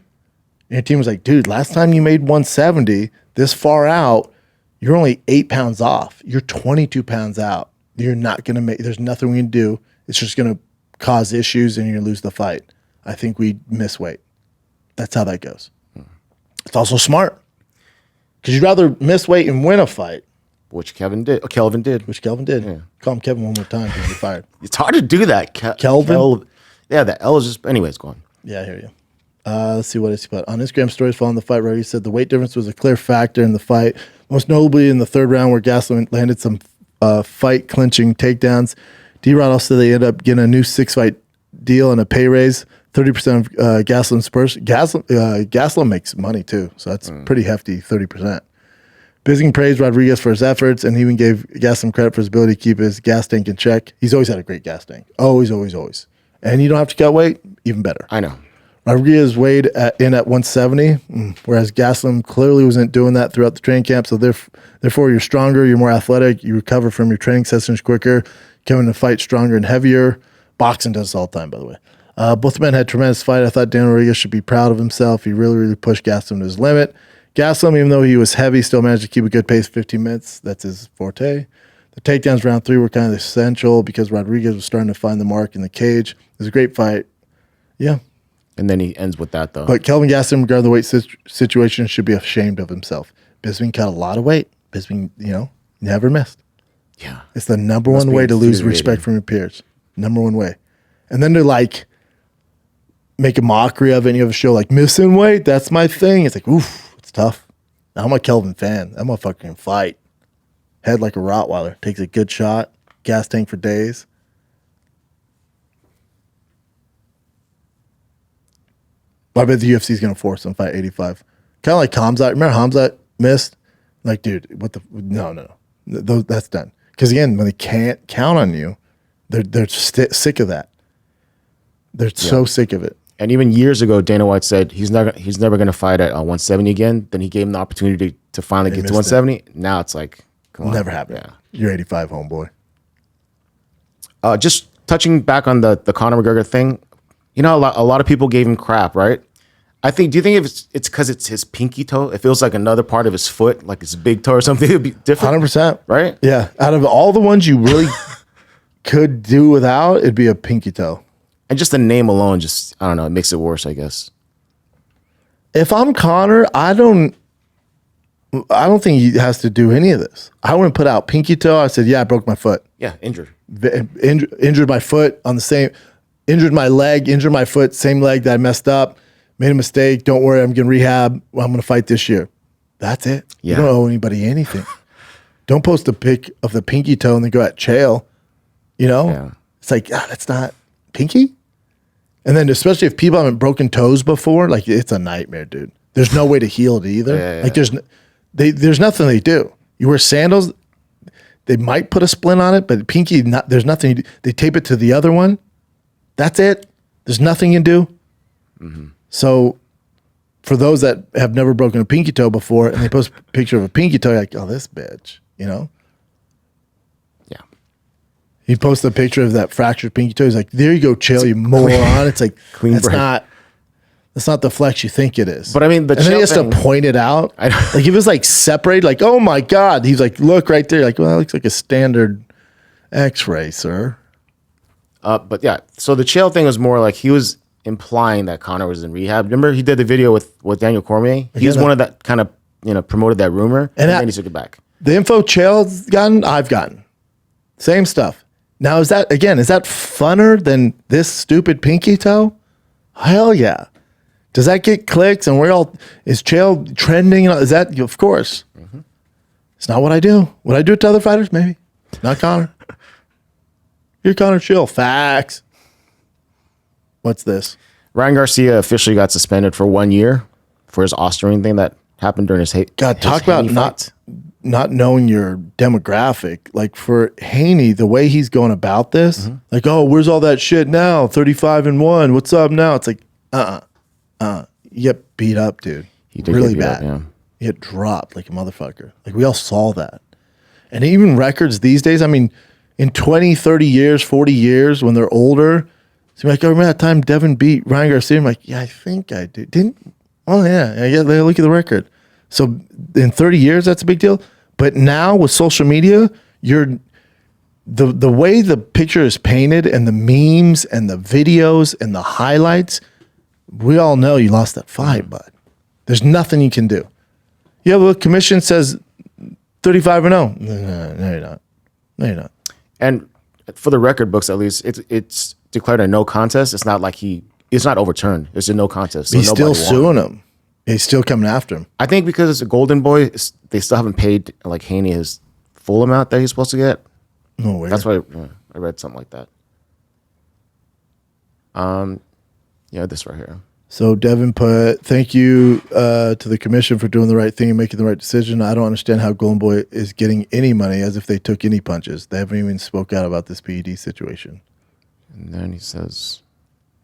your team was like, dude, last time you made 170, this far out, you're only 8 pounds off. You're 22 pounds out. You're not going to make, there's nothing we can do. It's just going to cause issues and you're going to lose the fight. I think we miss weight. That's how that goes. It's also smart because you'd rather miss weight and win a fight.
Which Kelvin did.
Yeah. Call him Kevin one more time because you're fired.
It's hard to do that.
Kelvin?
Yeah, the L is just, anyways, go on.
Yeah, I hear you. Let's see what he put. On Instagram stories following the fight, he said the weight difference was a clear factor in the fight, most notably in the 3rd round where Gastelum landed some fight-clinching takedowns. D-Rod also said they ended up getting a new 6-fight deal and a pay raise. 30% of Gastelum's purse. Gastelum makes money, too, so that's pretty hefty, 30%. Bisping praised Rodriguez for his efforts and even gave Gastelum credit for his ability to keep his gas tank in check. He's always had a great gas tank. Always, always, always. And you don't have to cut weight, even better.
I know.
Rodriguez weighed in at 170, whereas Gastelum clearly wasn't doing that throughout the training camp. So therefore, you're stronger, you're more athletic, you recover from your training sessions quicker, coming to fight stronger and heavier. Boxing does this all the time, by the way. Both men had tremendous fight. I thought Daniel Rodriguez should be proud of himself. He really, really pushed Gastelum to his limit. Gastelum, even though he was heavy, still managed to keep a good pace 15 minutes. That's his forte. The takedowns round 3 were kind of essential because Rodriguez was starting to find the mark in the cage. It was a great fight. Yeah.
And then he ends with that, though.
But Kelvin Gastelum, regarding the weight situation, should be ashamed of himself. Bisping cut a lot of weight. Bisping, never missed.
Yeah.
It's the number one way to lose respect from your peers. Number one way. And then to make a mockery of it and you have a show like missing weight, that's my thing. It's like, oof, it's tough. I'm a Kelvin fan. That motherfucker can fight. Head like a Rottweiler. Takes a good shot. Gas tank for days. But I bet the UFC is going to force him to fight 85. Kind of like Hamzat. Remember Hamzat missed? Like, dude, what the? No. That's done. Because again, when they can't count on you, they're sick of that. They're so sick of it.
And even years ago, Dana White said he's never going to fight at 170 again. Then he gave him the opportunity to finally get to 170. Now it's like, come on.
Never happened. Yeah. You're 85, homeboy.
Just touching back on the Conor McGregor thing, a lot of people gave him crap, right? Do you think if it's because it's his pinky toe? It feels like another part of his foot, like his big toe or something. It'd be different.
100%.
Right?
Yeah. Out of all the ones you really could do without, it'd be a pinky toe.
And just the name alone, I don't know, it makes it worse, I guess.
If I'm Conor, I don't think he has to do any of this. I wouldn't put out pinky toe. I said, yeah, I broke my foot.
Yeah, injured.
Injured my foot on the same, injured my leg, injured my foot, same leg that I messed up. Made a mistake. Don't worry, I'm getting rehab. I'm going to fight this year. That's it. Yeah. You don't owe anybody anything. Don't post a pic of the pinky toe and then go at jail.
Yeah.
It's like, that's not pinky. And then especially if people haven't broken toes before, like it's a nightmare, dude. There's no way to heal it either.
Yeah.
Like there's nothing they do. You wear sandals, they might put a splint on it, but pinky, there's nothing. They tape it to the other one. That's it. There's nothing you can do. Mm-hmm. So for those that have never broken a pinky toe before and they post a picture of a pinky toe, you're like, oh, this bitch,
Yeah.
He posted a picture of that fractured pinky toe. He's like, there you go, chill, you moron. It's like, that's not the flex you think it is.
But I mean,
and then he has to point it out. Like he was like separated, like, oh my God. He's like, look right there. Like, well, that looks like a standard x-ray, sir.
But yeah, so the chael thing was more like he was implying that Conor was in rehab. Remember he did the video with Daniel Cormier? He was one of that kind of, promoted that rumor and then he took it back.
The info Chael's gotten, I've gotten. Same stuff. Now, is that funner than this stupid pinky toe? Hell yeah. Does that get clicks and is Chael trending? Is that, of course. Mm-hmm. It's not what I do. Would I do it to other fighters? Maybe. Not Conor. You're Conor Chill. Facts. What's this?
Ryan Garcia officially got suspended for 1 year for his Osterring thing that happened during his
God, talk about not knowing your demographic. Like for Haney, the way he's going about this, like, oh, where's all that shit now? 35-1. What's up now? It's like, you get beat up, dude.
He did
really
get beat
bad.
Up, yeah.
You get dropped like a motherfucker. Like we all saw that. And even records these days, I mean, in 20, 30 years, 40 years, when they're older, it's like, oh, remember that time Devin beat Ryan Garcia? I'm like, yeah, I think I did. Didn't? Oh, yeah. Look at the record. So in 30 years, that's a big deal. But now with social media, the way the picture is painted and the memes and the videos and the highlights, we all know you lost that fight, bud. There's nothing you can do. Yeah, well, the commission says 35-0. No, you're not. No, you're not.
And for the record books, at least, it's declared a no contest. It's not like it's not overturned. It's a no contest. So
he's still suing him. He's still coming after him.
I think because it's a Golden Boy, they still haven't paid like Haney his full amount that he's supposed to get.
No way.
That's why I read something like that. This right here.
So Devin put, thank you to the commission for doing the right thing and making the right decision. I don't understand how Golden Boy is getting any money as if they took any punches. They haven't even spoke out about this PED situation.
And then he says,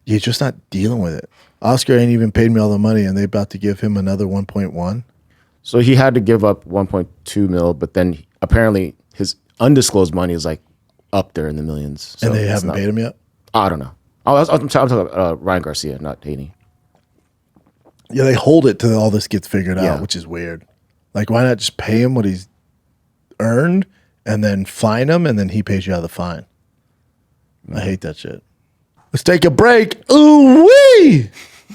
you're just not dealing with it. Oscar ain't even paid me all the money, and they about to give him another 1.1.
So he had to give up 1.2 mil, but then apparently his undisclosed money is like up there in the millions. So
and they haven't paid him yet?
I don't know. I'm talking about Ryan Garcia, not Haney.
Yeah, they hold it till all this gets figured
Yeah.
out, which is weird. Like, why not just pay him what he's earned and then fine him, and then he pays you out of the fine? I hate that shit. Let's take a break. Ooh wee!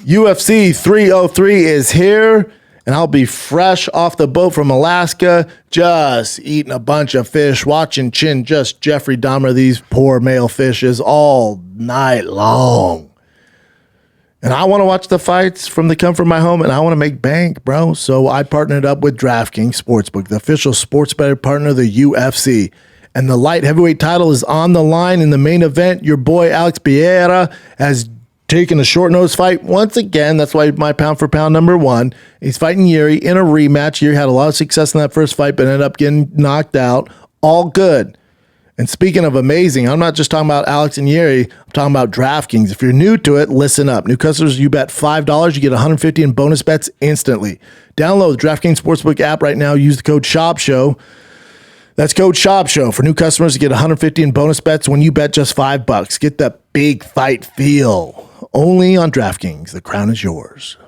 UFC 303 is here, and I'll be fresh off the boat from Alaska, just eating a bunch of fish, watching just Jeffrey Dahmer these poor male fishes all night long. And I want to watch the fights from the comfort of my home, and I want to make bank, bro. So I partnered up with DraftKings Sportsbook, the official sports betting partner of the UFC. And the light heavyweight title is on the line in the main event. Your boy Alex Pereira has taken a short notice fight once again. That's why my pound for pound number one. He's fighting Jiri in a rematch. Jiri had a lot of success in that first fight, but ended up getting knocked out. All good. And speaking of amazing, I'm not just talking about Alex and Jiri. I'm talking about DraftKings. If you're new to it, listen up. New customers, you bet $5, you get $150 in bonus bets instantly. Download the DraftKings Sportsbook app right now. Use the code SHOPSHOW. That's code SHOPSHOW for new customers to get $150 in bonus bets when you bet just $5. Get that big fight feel. Only on DraftKings. The crown is yours.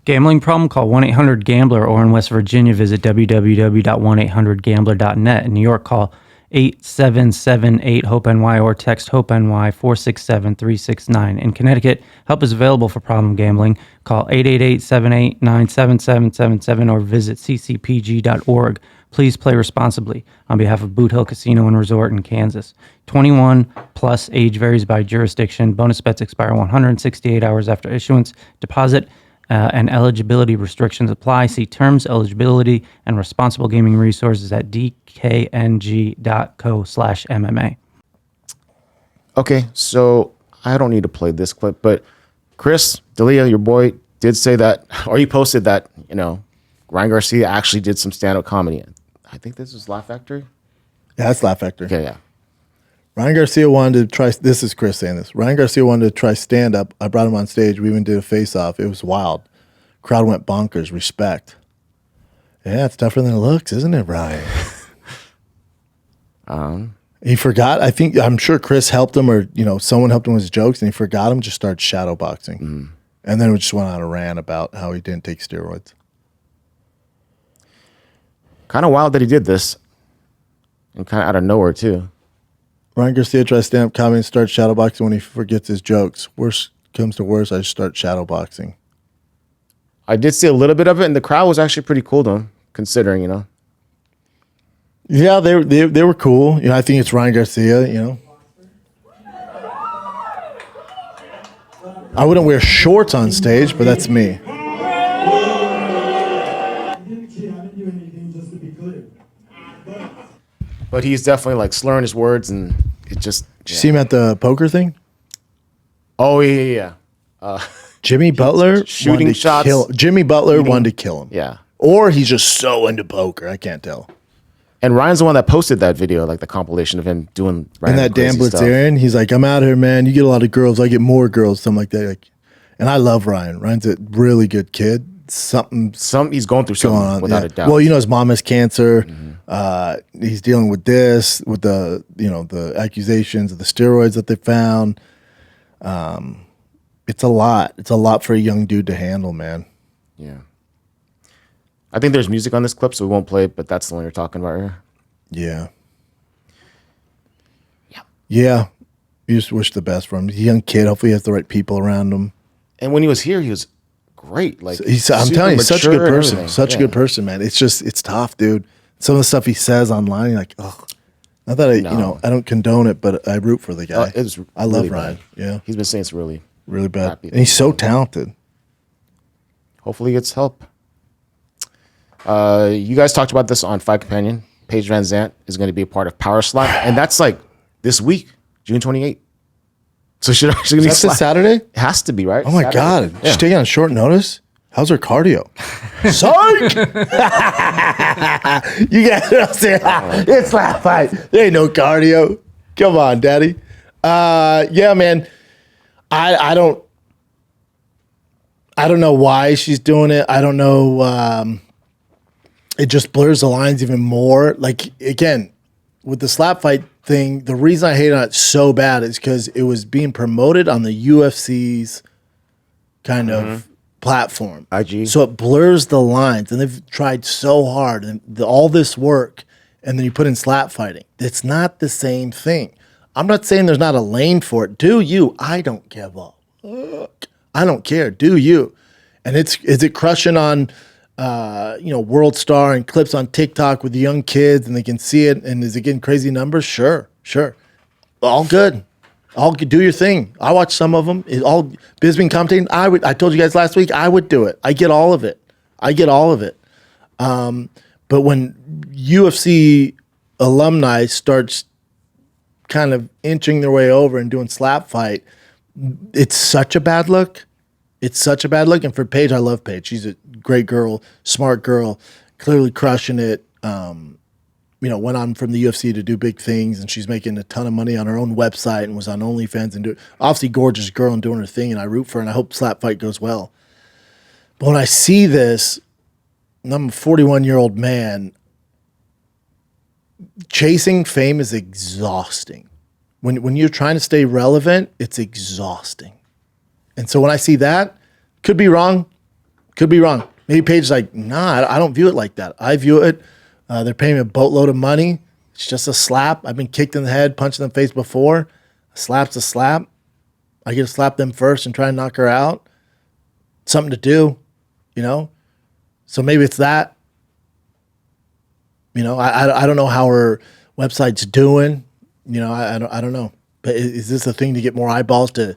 Gambling problem? Call 1-800-GAMBLER, or in West Virginia, visit www.1800gambler.net. In New York, call 8778-HOPE-NY or text HOPE-NY 467-369. In Connecticut, help is available for problem gambling. Call 888-789-7777 or visit ccpg.org. Please play responsibly. On behalf of Boot Hill Casino and Resort in Kansas. 21 plus, age varies by jurisdiction. Bonus bets expire 168 hours after issuance. Deposit and eligibility restrictions apply. See terms, eligibility, and responsible gaming resources at dkng.co/MMA.
Okay, so I don't need to play this clip, but Chris D'Elia, your boy, did say that, or he posted that, Ryan Garcia actually did some stand-up comedy. I think this is Laugh Factory.
Yeah, that's Laugh Factory.
Okay, yeah.
Ryan Garcia wanted to try, this is Chris saying this. Ryan Garcia wanted to try stand-up. I brought him on stage. We even did a face-off. It was wild. Crowd went bonkers. Respect. Yeah, it's tougher than it looks, isn't it, Ryan? He forgot. I'm sure Chris helped him, or someone helped him with his jokes, and he forgot him. Just started shadow boxing, and then we just went on a rant about how he didn't take steroids.
Kind of wild that he did this, and kind of out of nowhere too.
Ryan Garcia tries stand-up comedy and starts shadow boxing when he forgets his jokes. Worst comes to worst, I just start shadow boxing.
I did see a little bit of it, and the crowd was actually pretty cool, though, considering,
Yeah, they were cool. I think it's Ryan Garcia, I wouldn't wear shorts on stage, but that's me.
But he's definitely like slurring his words, and it just.
Did you see him at the poker thing?
Oh yeah.
Jimmy Butler
shooting
wanted to
shots.
Jimmy Butler wanted to kill him.
Yeah.
Or he's just so into poker. I can't tell.
And Ryan's the one that posted that video, like the compilation of him doing.
And that Dan
crazy stuff.
Blitzerian, he's like, I'm out here, man. You get a lot of girls. I get more girls, something like that. And I love Ryan. Ryan's a really good kid. He's going
through something without a doubt.
Well, his mom has cancer. He's dealing with this, with the the accusations of the steroids that they found. It's a lot. It's a lot for a young dude to handle, man.
Yeah. I think there's music on this clip, so we won't play it, but that's the one you're talking about here.
Yeah. Yeah. You just wish the best for him. He's a young kid. Hopefully he has the right people around him.
And when he was here, he was great. Like
I'm telling you, he's such a good person. Such a good
person.
person, man. It's tough, dude. Some of the stuff he says online, you're like, oh. Not that I don't condone it, but I root for the guy. I love
really
Ryan.
Bad.
Yeah.
He's been saying it's really
bad. And he's so talented.
Hopefully he gets help. You guys talked about this on Fight Companion. Paige VanZant is going to be a part of Power Slap, and that's like this week, June 28th. So she's actually going to be
this Saturday?
It has to be, right?
Oh my
Saturday.
God.
Yeah.
She's taking on short notice? How's her cardio? Psych! You guys say it's slap fight. There ain't no cardio. Come on, daddy. Yeah, man. I don't know why she's doing it. I don't know. It just blurs the lines even more. Like, again, with the slap fight, thing, the reason I hate on it so bad is because it was being promoted on the UFC's kind of platform.
IG.
So it blurs the lines, and they've tried so hard and all this work, and then you put in slap fighting. It's not the same thing. I'm not saying there's not a lane for it. Do you? I don't give a fuck. I don't care. Do you? And is it crushing on World Star and clips on TikTok with the young kids and they can see it, and is it getting crazy numbers? Sure. All good. Do your thing. I watch some of them. All Bisbee commentating. I told you guys last week I would do it. I get all of it. But when UFC alumni starts kind of inching their way over and doing slap fight, it's such a bad look. And for Paige, I love Paige. She's a great girl, smart girl, clearly crushing it. Went on from the UFC to do big things, and she's making a ton of money on her own website and was on OnlyFans and obviously gorgeous girl and doing her thing, and I root for her, and I hope slap fight goes well. But when I see this, and I'm a 41-year-old man, chasing fame is exhausting. When you're trying to stay relevant, it's exhausting. And so when I see that, could be wrong. Maybe Paige's like, nah, I don't view it like that. I view it, they're paying me a boatload of money. It's just a slap. I've been kicked in the head, punched in the face before. A slap's a slap. I get to slap them first and try and knock her out. Something to do, So maybe it's that. I don't know how her website's doing. I don't know. But is this a thing to get more eyeballs to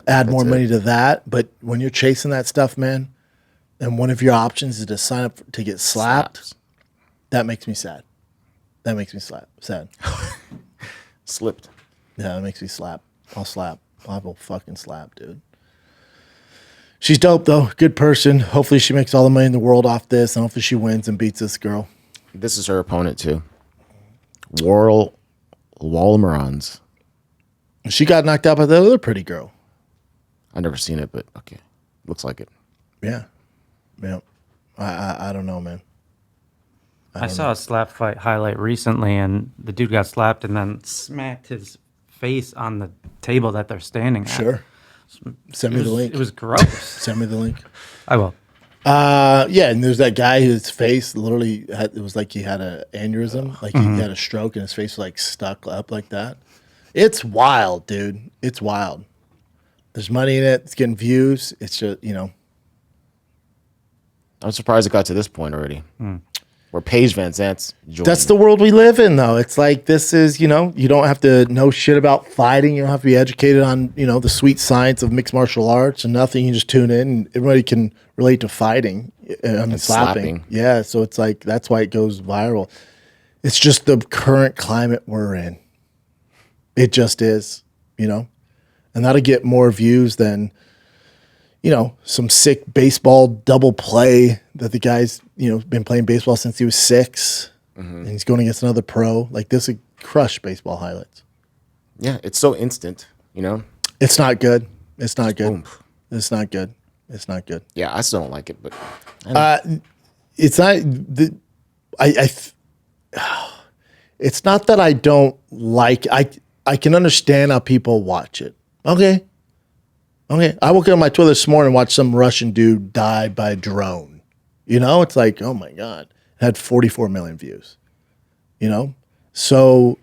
add more money to that? But when you're chasing that stuff, man, and one of your options is to sign up to get slapped, that makes me sad. Sad.
Slipped.
Yeah, that makes me slap. I'll slap. I will fucking slap, dude. She's dope, though. Good person. Hopefully she makes all the money in the world off this, and hopefully she wins and beats this girl.
This is her opponent, too. Walmerons.
She got knocked out by the other pretty girl.
I've never seen it, but okay. Looks like it.
Yeah. I don't know, man.
I saw a slap fight highlight recently, and the dude got slapped and then smacked his face on the table that they're standing at.
Sure. Send me the link.
It was gross.
Send me the link.
I will.
Yeah, and there's that guy whose face literally it was like he had an aneurysm, like he had a stroke, and his face was like stuck up like that. It's wild, dude. It's wild. There's money in it. It's getting views. It's just,
I'm surprised it got to this point already. Where Paige VanZant's joining.
That's the world we live in, though. It's like this is, you don't have to know shit about fighting. You don't have to be educated on, the sweet science of mixed martial arts and nothing. You just tune in, and everybody can relate to fighting. Slapping. Yeah, so it's like that's why it goes viral. It's just the current climate we're in. It just is, and that'll get more views than, some sick baseball double play that the guy's, been playing baseball since he was 6, and he's going against another pro. Like this would crush baseball highlights.
Yeah, it's so instant,
It's not good. It's not good.
Boom.
It's not good. It's not good.
Yeah, I still don't like it, but
It's not it's not that I don't like. I can understand how people watch it. Okay. I woke up on my Twitter this morning and watched some Russian dude die by drone. It's like, oh my God. It had 44 million views. So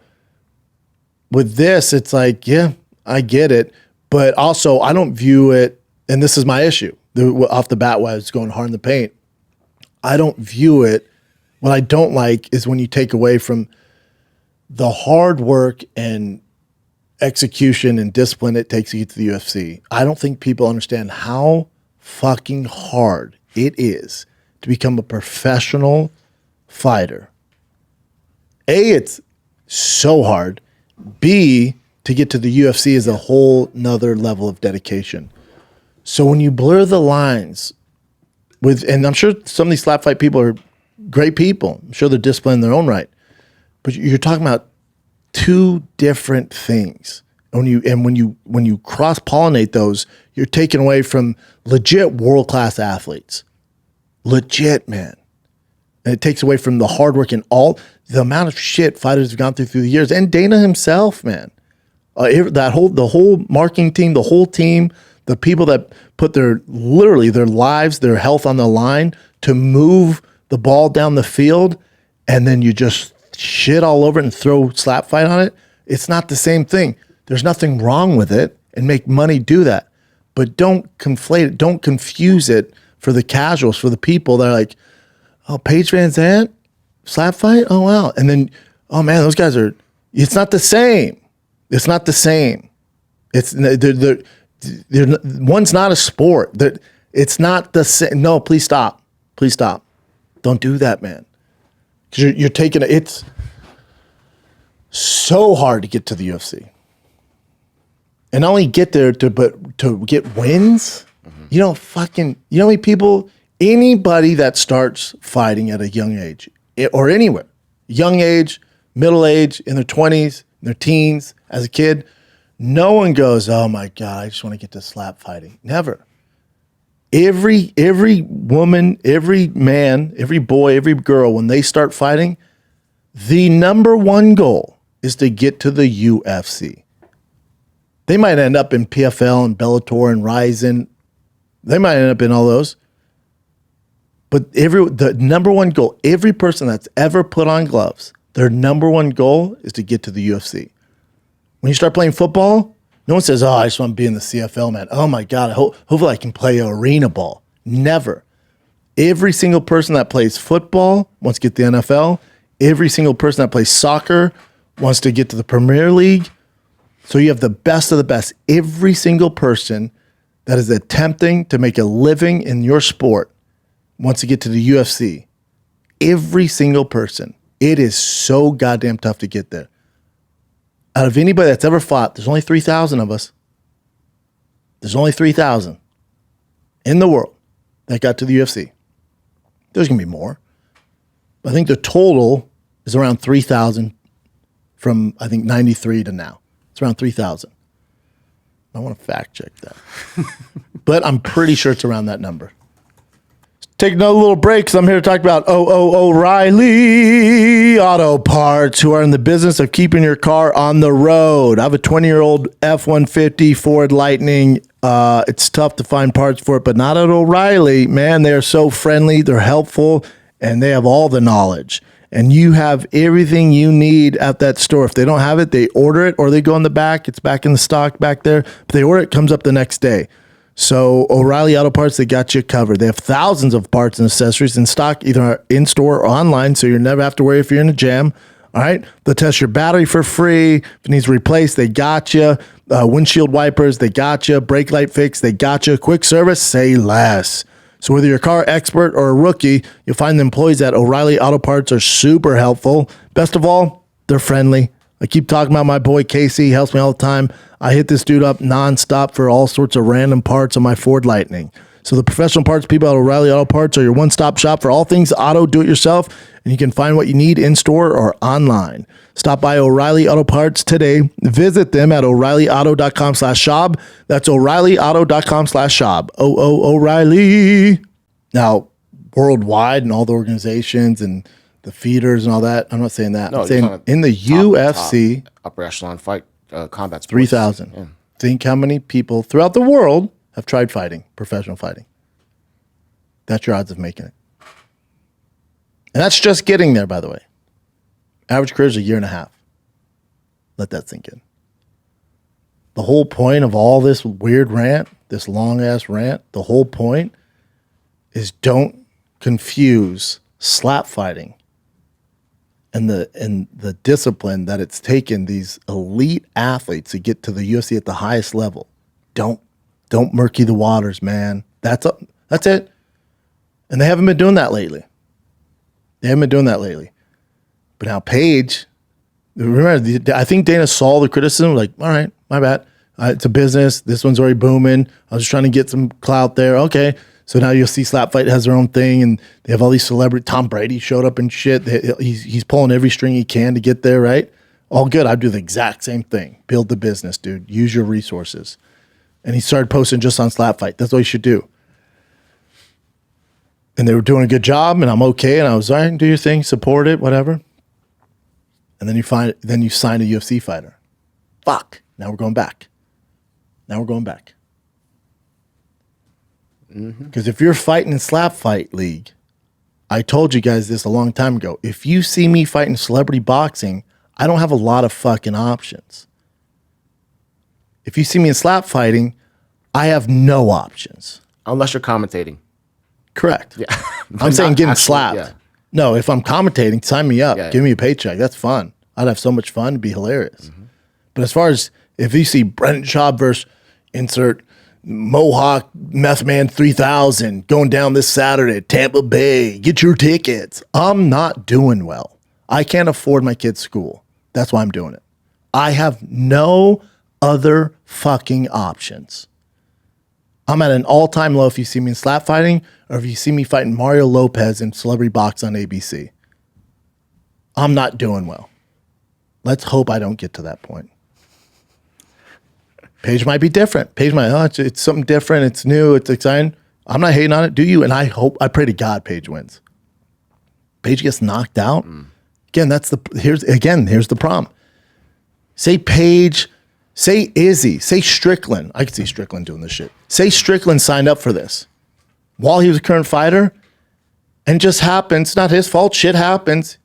with this, it's like, yeah, I get it. But also, I don't view it, and this is my issue. Off the bat, why I was going hard in the paint. I don't view it. What I don't like is when you take away from the hard work and execution and discipline it takes to get to the UFC. I don't think people understand how fucking hard it is to become a professional fighter. A, it's so hard. B, to get to the UFC is a whole nother level of dedication. So when you blur the lines and I'm sure some of these slap fight people are great people. I'm sure they're disciplined in their own right. But you're talking about two different things. When you cross-pollinate those, you're taking away from legit world-class athletes. Legit, man. And it takes away from the hard work and all the amount of shit fighters have gone through the years. And Dana himself, man. The whole marketing team, the whole team, the people that put literally their lives, their health on the line to move the ball down the field, and then you just shit all over it and throw slap fight on it. It's not the same thing. There's nothing wrong with it, and make money do that. But don't conflate it. Don't confuse it for the casuals, for the people that are like, oh, Paige VanZant, slap fight? Oh, wow. And then, oh, man, those guys are, it's not the same. It's not the same. They're one's not a sport. It's not the same. No, please stop. Please stop. Don't do that, man. Because you're taking it. It's so hard to get to the UFC. And not only get there, but to get wins. You know how many people, anybody that starts fighting at a young age, or anywhere, young age, middle age, in their 20s, in their teens, as a kid, no one goes, oh my God, I just want to get to slap fighting. Never. Every woman, every man, every boy, every girl, when they start fighting, the number one goal is to get to the UFC. They might end up in PFL and Bellator and Ryzen. They might end up in all those. But the number one goal, every person that's ever put on gloves, their number one goal is to get to the UFC. When you start playing football, no one says, oh, I just want to be in the CFL, man. Oh, my God, hopefully I can play arena ball. Never. Every single person that plays football wants to get to the NFL. Every single person that plays soccer wants to get to the Premier League. So you have the best of the best. Every single person that is attempting to make a living in your sport wants to get to the UFC. Every single person. It is so goddamn tough to get there. Out of anybody that's ever fought, there's only 3,000 of us. There's only 3,000 in the world that got to the UFC. There's going to be more. But I think the total is around 3,000 from, I think, 93 to now. It's around 3,000. I want to fact check that. But I'm pretty sure it's around that number. Take another little break because I'm here to talk about O'Reilly Auto Parts, who are in the business of keeping your car on the road. I have a 20-year-old F-150 Ford Lightning. It's tough to find parts for it, but not at O'Reilly. Man, they are so friendly. They're helpful, and they have all the knowledge. And you have everything you need at that store. If they don't have it, they order it, or they go in the back. It's back in the stock back there. But they order it, comes up the next day. So O'Reilly Auto Parts, they got you covered. They have thousands of parts and accessories in stock, either in store or online, so you never have to worry if you're in a jam. All right? They'll test your battery for free. If it needs replaced, they got you. Windshield wipers, they got you. Brake light fix, they got you. Quick service, say less. So whether you're a car expert or a rookie, you'll find the employees at O'Reilly Auto Parts are super helpful. Best of all, they're friendly. I keep talking about my boy Casey. He helps me all the time. I hit this dude up nonstop for all sorts of random parts on my Ford Lightning. So the professional parts people at O'Reilly Auto Parts are your one-stop shop for all things auto do-it-yourself, and you can find what you need in-store or online. Stop by O'Reilly Auto Parts today. Visit them at O'ReillyAuto.com/shop. That's O'ReillyAuto.com/shop. O'Reilly. Now, worldwide and all the organizations and the feeders and all that, I'm not saying that.
No,
I'm saying in the UFC,
upper echelon fight combat sports.
3,000. Yeah. Think how many people throughout the world have tried fighting, professional fighting. That's your odds of making it. And that's just getting there, by the way. Average career is 1.5 years. Let that sink in. The whole point of all this weird rant, this long-ass rant, the whole point is don't confuse slap fighting and the discipline that it's taken these elite athletes to get to the UFC at the highest level. Don't murky the waters, man. That's it. And they haven't been doing that lately. But now Paige, remember, I think Dana saw the criticism, like, all right, my bad. It's a business. This one's already booming. I was just trying to get some clout there. Okay. So now you'll see Slap Fight has their own thing, and they have all these celebrities. Tom Brady showed up and shit. He's pulling every string he can to get there, right? All good. I'd do the exact same thing. Build the business, dude. Use your resources. And he started posting just on Slap Fight. That's what you should do. And they were doing a good job, and I'm okay, and I was all right, do your thing, support it, whatever. And then you sign a UFC fighter. Fuck. Now we're going back. Because if you're fighting in slap fight league, I told you guys this a long time ago. If you see me fighting celebrity boxing, I don't have a lot of fucking options. If you see me in slap fighting, I have no options.
Unless you're commentating.
Correct.
Yeah.
I'm saying getting
actually,
slapped.
yeah.
No, if I'm commentating, sign me up.
Yeah,
Give me a paycheck. That's fun. I'd have so much fun. It'd be hilarious. But as far as if you see Brendan Schaub versus insert Mohawk Meth Man 3000 going down this Saturday at Tampa Bay, get your tickets. I'm not doing well. I can't afford my kid's school. That's why I'm doing it. I have no other fucking options. I'm at an all-time low if you see me in slap fighting or if you see me fighting Mario Lopez in Celebrity Box on ABC. I'm not doing well. Let's hope I don't get to that point. Paige might be different. Paige might, it's something different. It's new. It's exciting. I'm not hating on it. Do you? And I pray to God Paige wins. Paige gets knocked out. Again, here's the problem. Say Paige, say Izzy, say Strickland. I could see Strickland doing this shit. Say Strickland signed up for this while he was a current fighter, and it just happens. Not his fault. Shit happens.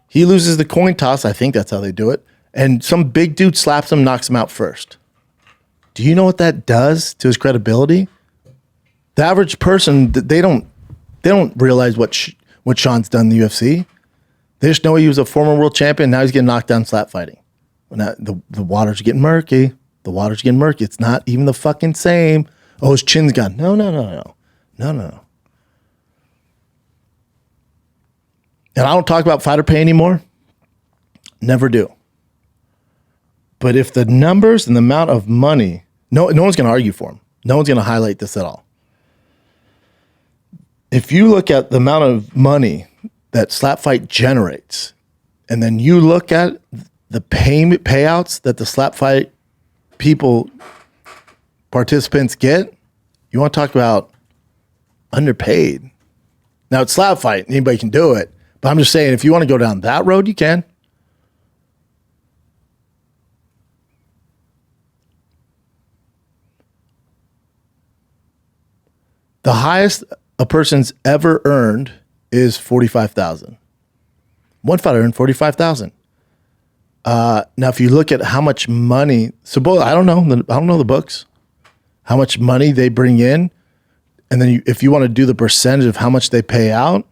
He loses the coin toss. I think that's how they do it. And some big dude slaps him, knocks him out first. Do you know what that does to his credibility? The average person, they don't realize what Sean's done in the UFC. They just know he was a former world champion. Now he's getting knocked down slap fighting. The waters are getting murky. It's not even the fucking same. Oh, his chin's gone. No. And I don't talk about fighter pay anymore. Never do. But if the numbers and the amount of money, no one's going to argue for him. No one's going to highlight this at all. If you look at the amount of money that slap fight generates, and then you look at the payouts that the slap fight participants get, you want to talk about underpaid. Now it's slap fight, anybody can do it. But I'm just saying, if you want to go down that road, you can. The highest a person's ever earned is $45,000. One fighter earned $45,000. Now, if you look at how much money, I don't know the books, how much money they bring in, and then if you want to do the percentage of how much they pay out,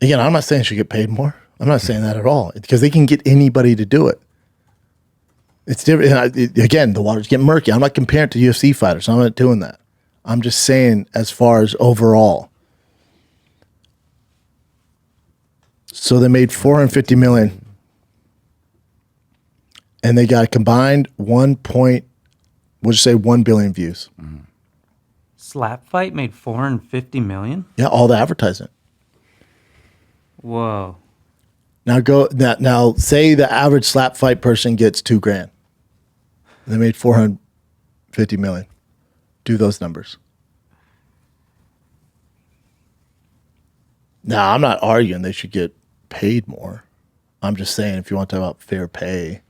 again, I'm not saying they should get paid more. I'm not saying that at all, because they can get anybody to do it. It's different. Again, the water's getting murky. I'm not comparing it to UFC fighters. I'm not doing that. I'm just saying as far as overall. So they made $450 million. And they got a combined 1 billion views.
Slap fight made $450 million?
Yeah, all the advertising.
Whoa.
Now say the average slap fight person gets $2,000. They made $450 million. Do those numbers. Now, I'm not arguing they should get paid more. I'm just saying, if you want to talk about fair pay,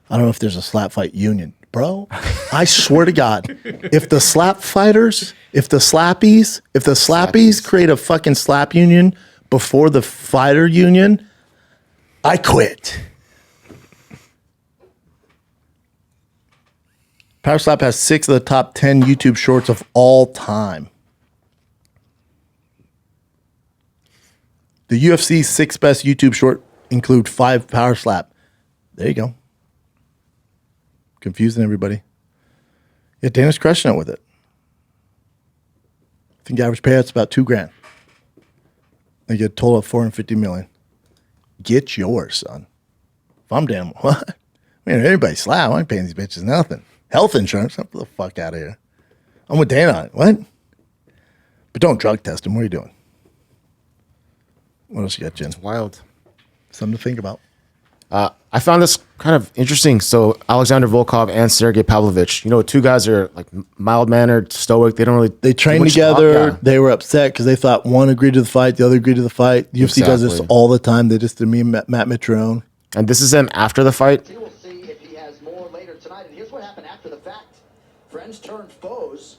I don't know if there's a slap fight union. Bro, I swear to God, if the slappies create a fucking slap union before the fighter union, I quit. Power Slap has 6 of the top 10 YouTube shorts of all time. The UFC's 6 best YouTube short include 5 Power Slap. There you go. Confusing everybody. Yeah, Dana's crushing it with it. I think the average payout's about $2,000. They get a total of $450 million. Get yours, son. If I'm damn, what? Man, anybody slap, I ain't paying these bitches nothing. Health insurance, get the fuck out of here. I'm with Dana on it. What? But don't drug test him. What are you doing? What else you got, Jen?
It's wild.
Something to think about.
I found this kind of interesting. So Alexander Volkov and Sergey Pavlovich, two guys are like mild-mannered, stoic. They don't really.
They trained
do much
together.
talk. Yeah.
They were upset because they thought one agreed to the fight, the other agreed to the fight. The UFC does this all the time. They just did me and Matt Mitrione.
And this is them after the fight.
We'll see if he has more later tonight. And here's what happened after the fact. Friends turned foes.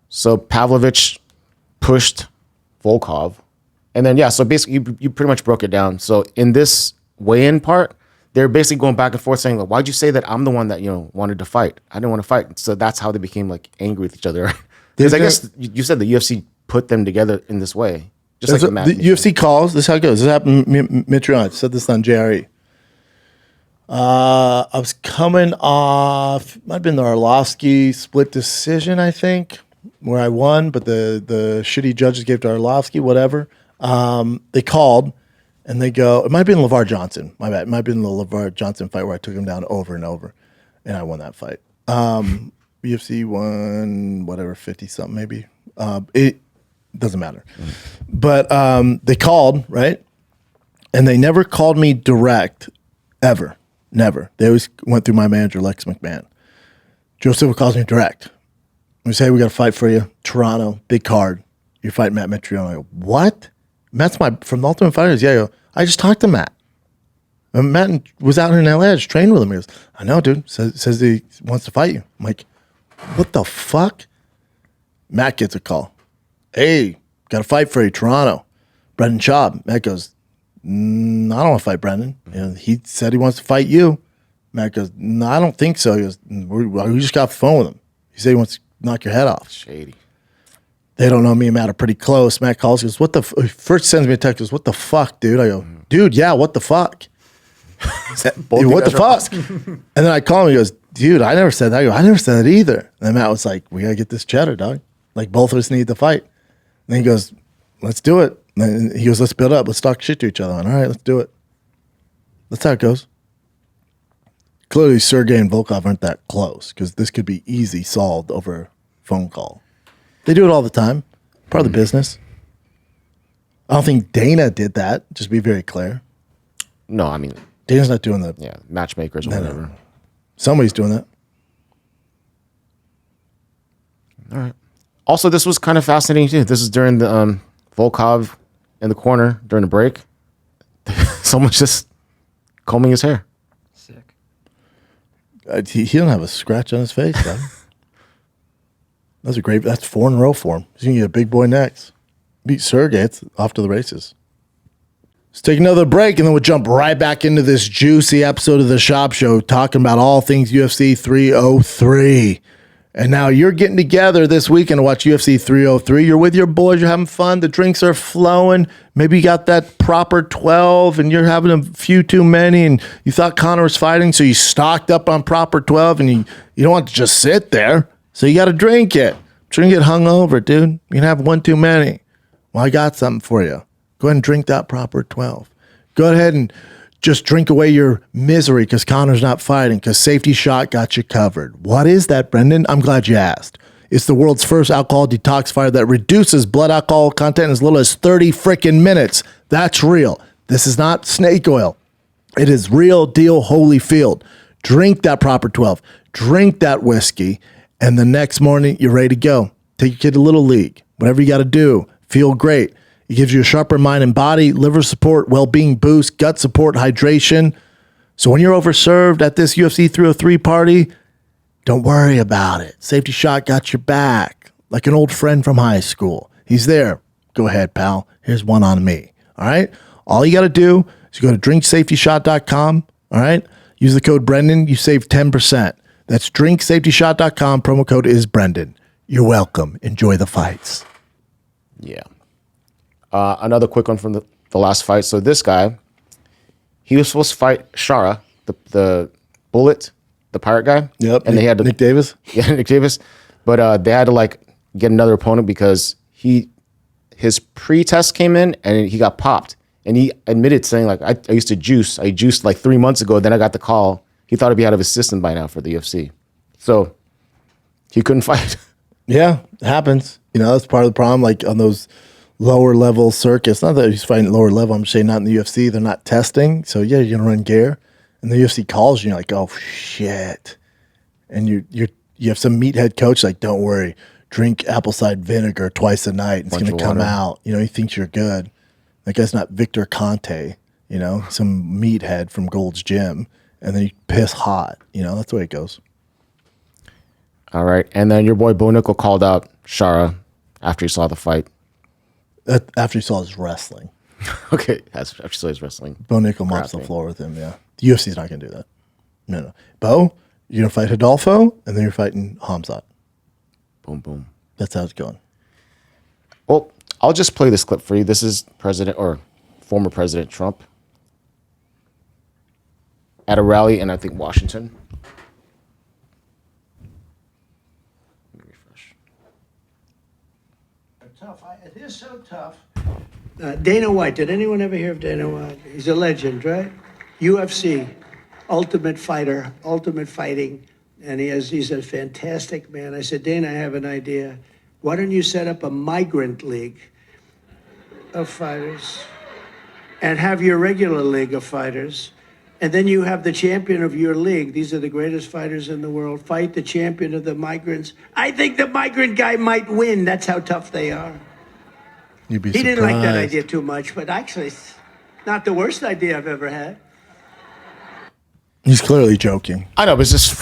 So Pavlovich pushed Volkov. And then, so basically you pretty much broke it down. So in this weigh-in part, they're basically going back and forth saying, like, why'd you say that I'm the one that, wanted to fight? I didn't want to fight. So that's how they became like angry with each other. Because I guess you said the UFC put them together in this way. Just like
the UFC calls. This is how it goes. This happened Mitrione. I said this on JRE. I was coming off, might have been the Arlovsky split decision, I think, where I won, but the shitty judges gave to Arlovsky, whatever. They called and they go, it might have been LeVar Johnson. My bad. It might have been the LeVar Johnson fight where I took him down over and over, and I won that fight. UFC won, whatever, 50 something maybe. It doesn't matter. But they called, right? And they never called me direct, ever. Never. They always went through my manager, Lex McMahon. Joe Silva calls me direct. We say, we got a fight for you. Toronto, big card. You're fighting Matt Mitrione. I go, what? Matt's from the Ultimate Fighters. Yeah, I go, I just talked to Matt. And Matt was out in LA. I just trained with him. He goes, I know, dude. Says he wants to fight you. I'm like, what the fuck? Matt gets a call. Hey, got a fight for you, Toronto. Brendan Schaub. Matt goes, I don't want to fight Brendan. He said he wants to fight you. Matt goes, no, I don't think so. He goes, we just got off the phone with him. He said he wants to knock your head off.
Shady.
They don't know me and Matt are pretty close. Matt calls, goes, what the first sends me a text, goes, what the fuck, dude? I go, dude, yeah, what the fuck? Dude, what the fuck? And then I call him, he goes, dude, I never said that. I go, I never said that either. And then Matt was like, we got to get this cheddar, dog. Like, both of us need to fight. And then he goes, let's do it. And then he goes, let's build up. Let's talk shit to each other. All right, let's do it. That's how it goes. Clearly, Sergey and Volkov aren't that close because this could be easy solved over a phone call. They do it all the time. Part of the business. I don't think Dana did that. Just be very clear.
No, I mean,
Dana's not doing that.
yeah, matchmakers or whatever.
No. Somebody's doing that.
All right. Also, this was kind of fascinating too. This is during the Volkov in the corner during the break. Someone's just combing his hair.
Sick.
He don't have a scratch on his face, though. That's 4 in a row for him. He's going to get a big boy next. Beat Sergey. It's off to the races. Let's take another break, and then we'll jump right back into this juicy episode of The Shop Show, talking about all things UFC 303. And now you're getting together this weekend to watch UFC 303. You're with your boys. You're having fun. The drinks are flowing. Maybe you got that proper 12, and you're having a few too many, and you thought Conor was fighting, so you stocked up on proper 12, and you don't want to just sit there. So you got to drink it. Drink it hungover, dude. You can have one too many. Well, I got something for you. Go ahead and drink that proper 12. Go ahead and just drink away your misery because Conor's not fighting because Safety Shot got you covered. What is that, Brendan? I'm glad you asked. It's the world's first alcohol detoxifier that reduces blood alcohol content in as little as 30 freaking minutes. That's real. This is not snake oil. It is real deal Holyfield. Drink that proper 12. Drink that whiskey. And the next morning, you're ready to go. Take your kid to Little League. Whatever you got to do. Feel great. It gives you a sharper mind and body, liver support, well-being boost, gut support, hydration. So when you're overserved at this UFC 303 party, don't worry about it. Safety Shot got your back. Like an old friend from high school. He's there. Go ahead, pal. Here's one on me. All right? All you got to do is go to drinksafetyshot.com. All right? Use the code Brendan. You save 10%. That's drinksafetyshot.com. Promo code is Brendan. You're welcome. Enjoy the fights.
Yeah. Another quick one from the last fight. So this guy, he was supposed to fight Shara, the Bullet, the pirate guy.
Yep.
And they had to,
Nick Davis.
Yeah, Nick Davis. But they had to get another opponent because his pre-test came in and he got popped. And he admitted saying I used to juice. I juiced 3 months ago. Then I got the call. He thought it'd be out of his system by now for the UFC. So he couldn't fight.
Yeah, it happens. That's part of the problem. On those lower level circuits. Not that he's fighting lower level. I'm just saying not in the UFC. They're not testing. So yeah, you're gonna run gear, and the UFC calls you. You're like, oh shit, and you have some meathead coach like, don't worry, drink apple cider vinegar twice a night. It's gonna come out. You know, he thinks you're good. That guy's not Victor Conte. You know, some meathead from Gold's Gym, and then you piss hot. You know, that's the way it goes.
All right, and then your boy Bo Nickel called out Shara after he saw the fight.
After he saw his wrestling.
Okay, after he saw his wrestling.
Bo Nickel mops the floor with him, yeah. The UFC's not going to do that. No. Bo, you're going to fight Hidalgo, and then you're fighting Hamzat.
Boom, boom.
That's how it's going.
Well, I'll just play this clip for you. This is former President Trump at a rally in, I think, Washington. Let me refresh.
Tough. It is so tough. Dana White. Did anyone ever hear of Dana White? He's a legend, right? UFC, ultimate fighter, ultimate fighting, and he's a fantastic man. I said, Dana, I have an idea. Why don't you set up a migrant league of fighters and have your regular league of fighters, and then you have the champion of your league. These are the greatest fighters in the world. Fight the champion of the migrants. I think the migrant guy might win. That's how tough they are.
You'd be
He
surprised.
didn't like that idea too much, but actually, it's not the worst idea I've ever had.
He's clearly joking.
I know, but it's just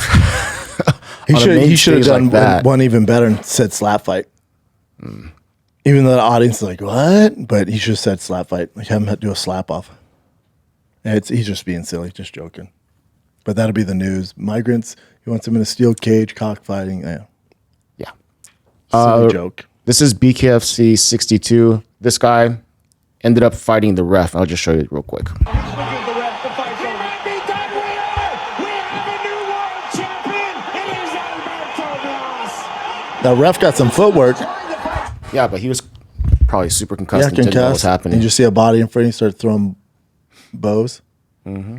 He should have done
that.
one even better and said slap fight. Even though the audience is like, what? But he should have said slap fight. Like, have him do a slap off. He's just being silly, just joking. But that'll be the news. Migrants, he wants them in a steel cage, cockfighting. Yeah. Silly joke.
This is BKFC 62. This guy ended up fighting the ref. I'll just show you real quick.
That ref got some footwork.
Yeah, but he was probably super concussed and didn't know what was happening.
You just see a body in front of you, start throwing bows. Mm-hmm.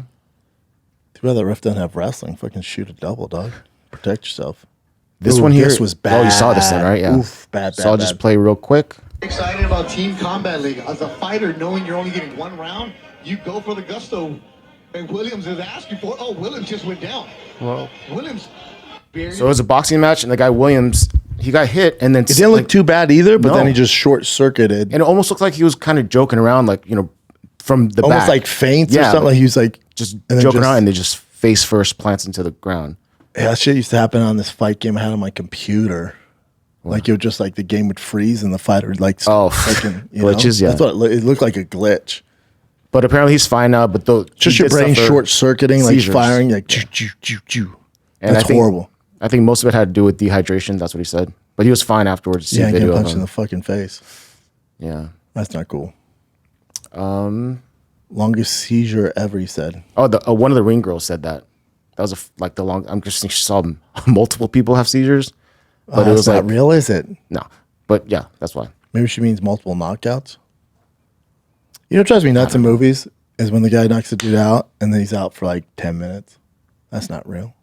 Too bad that ref doesn't have wrestling. Fucking shoot a double, dog. Protect yourself.
This was bad. Oh, you saw this then, right? Yeah.
Oof, bad.
So I'll just play real quick.
Excited about Team Combat League. As a fighter, knowing you're only getting one round, you go for the gusto. And Williams is asking for it. Oh, Williams just went down.
Whoa.
Williams.
So it was a boxing match, and the guy Williams, he got hit, and then
it didn't look too bad either, but then he just short circuited.
And it almost looked like he was kind of joking around, like, you know, from the
almost
back.
like feints or something. Like he was like
just joking around, and they just face first plants into the ground.
Yeah, that shit used to happen on this fight game I had on my computer. Like it would just like the game would freeze and the fighter would like freaking,
glitches.
Know?
Yeah,
that's what it looked like, a glitch.
But apparently he's fine now. But
just your brain short circuiting, like firing, like
And
that's horrible.
I think most of it had to do with dehydration. That's what he said. But he was fine afterwards.
Yeah, getting punched in the fucking face.
Yeah,
that's not cool. Longest seizure ever, he said.
Oh, one of the ring girls said that. That was I'm just thinking she saw multiple people have seizures. But it was
not real, is it?
No. But yeah, that's why.
Maybe she means multiple knockouts. You know what drives me nuts in movies is when the guy knocks the dude out and then he's out for like 10 minutes. That's not real.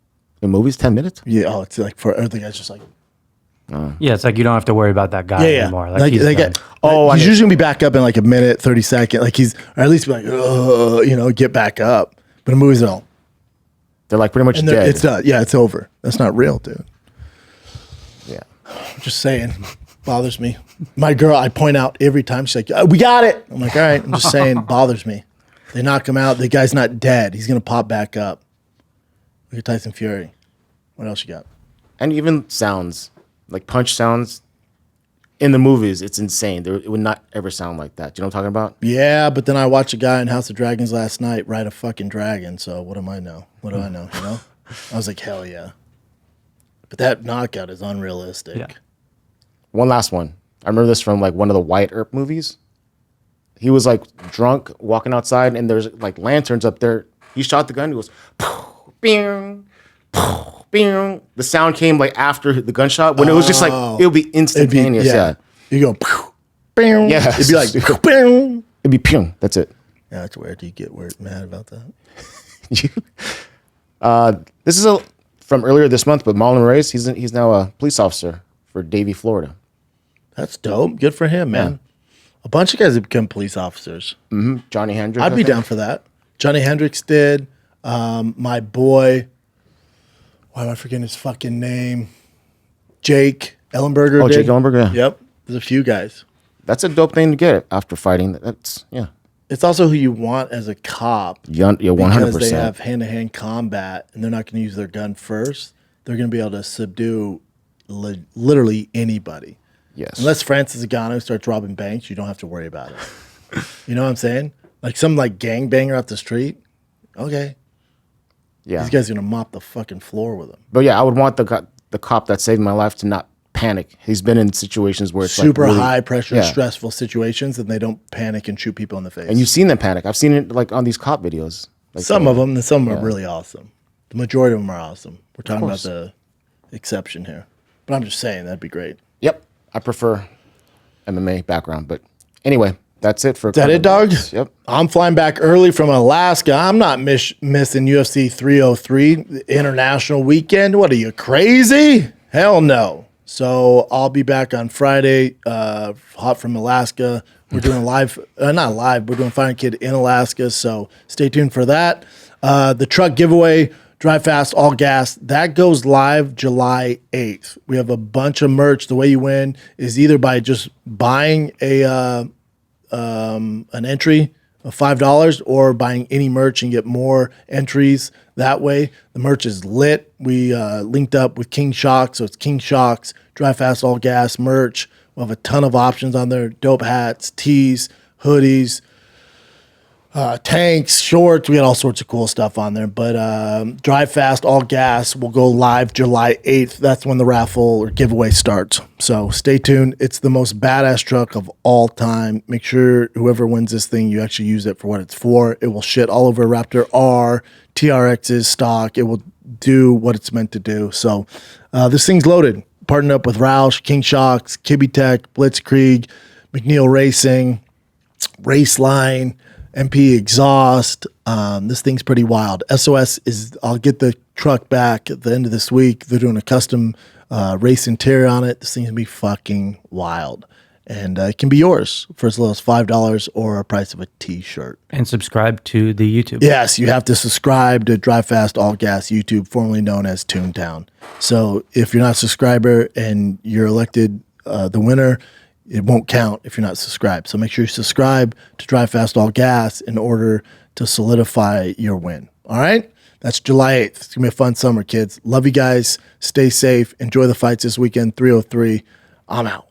In movies, 10 minutes?
Yeah, it's like forever. The guy's just like...
Yeah, it's like you don't have to worry about that guy anymore. Like he's done.
He's usually going to be back up in like a minute, 30 seconds. Like or at least be like, get back up. But in movies,
they're like pretty much dead.
It's done. Yeah, it's over. That's not real, dude.
Yeah.
I'm just saying. Bothers me. My girl, I point out every time. She's like, we got it. I'm like, all right. I'm just saying, bothers me. They knock him out. The guy's not dead. He's going to pop back up. Look at Tyson Fury. What else you got?
And even sounds, like punch sounds, in the movies, it's insane. It would not ever sound like that. Do you know what I'm talking about?
Yeah, but then I watched a guy in House of Dragons last night ride a fucking dragon. So what do I know? What do I know? You know? I was like, hell yeah. But that knockout is unrealistic.
Yeah.
One last one. I remember this from like one of the Wyatt Earp movies. He was like drunk walking outside, and there's like lanterns up there. He shot the gun. He goes, bing, bing. The sound came like after the gunshot. When it was just like it would be instantaneous. Yeah.
You go, bing.
Yeah.
It'd be like, bing.
It'd be ping. That's it.
Yeah, that's weird. Do you get mad about that?
This is from earlier this month, but Marlon Reyes, he's now a police officer for Davie, Florida.
That's dope. Good for him, man. A bunch of guys have become police officers.
Johnny Hendricks.
I'd be down for that. Johnny Hendricks did. My boy, why am I forgetting his fucking name? Jake Ellenberger.
Oh,
did.
Jake Ellenberger, yeah.
Yep. There's a few guys.
That's a dope thing to get after fighting. That's, yeah.
It's also who you want as a cop.
Yeah, 100%.
Because they have hand-to-hand combat, and they're not going to use their gun first. They're going to be able to subdue literally anybody.
Yes.
Unless Francis Ngannou starts robbing banks, you don't have to worry about it. You know what I'm saying? Like some gangbanger off the street. Okay.
Yeah.
These guys are going to mop the fucking floor with them.
But yeah, I would want the cop that saved my life to not panic. He's been in situations where it's
super
really,
high pressure,
yeah.
stressful situations, and they don't panic and shoot people in the face.
And you've seen them panic. I've seen it on these cop videos.
Some of them, and some are really awesome. The majority of them are awesome. We're talking about the exception here. But I'm just saying that'd be great.
Yep. I prefer MMA background. But anyway, that's it for.
Is that it, dog?
Yep.
I'm flying back early from Alaska. I'm not missing UFC 303, the international weekend. What are you, crazy? Hell no. So I'll be back on Friday, hot from Alaska. We're doing not live, we're doing Fire Kid in Alaska. So stay tuned for that. The truck giveaway, Drive Fast, All Gas, that goes live July 8th. We have a bunch of merch. The way you win is either by just buying an entry of $5 or buying any merch and get more entries that way. The merch is lit. We linked up with King Shock, so it's King Shock's Drive Fast All Gas merch. We'll have a ton of options on there: dope hats, tees, hoodies, tanks, shorts. We got all sorts of cool stuff on there. But Drive Fast All Gas will go live July 8th. That's when the raffle or giveaway starts. So stay tuned. It's the most badass truck of all time. Make sure whoever wins this thing, you actually use it for what it's for. It will shit all over Raptor R, TRX's stock. It will do what it's meant to do. So this thing's loaded. Partnered up with Roush, King Shocks, Kibby Tech, Blitzkrieg, McNeil Racing, Raceline, MP Exhaust. This thing's pretty wild. SOS is, I'll get the truck back at the end of this week. They're doing a custom race interior on it. This thing's gonna be fucking wild. And it can be yours for as little as $5 or a price of a t-shirt.
And subscribe to the YouTube.
Yes, you have to subscribe to Drive Fast All Gas YouTube, formerly known as Toontown. So if you're not a subscriber and you're elected the winner, it won't count if you're not subscribed. So make sure you subscribe to Drive Fast All Gas in order to solidify your win. All right? That's July 8th. It's going to be a fun summer, kids. Love you guys. Stay safe. Enjoy the fights this weekend. 303. I'm out.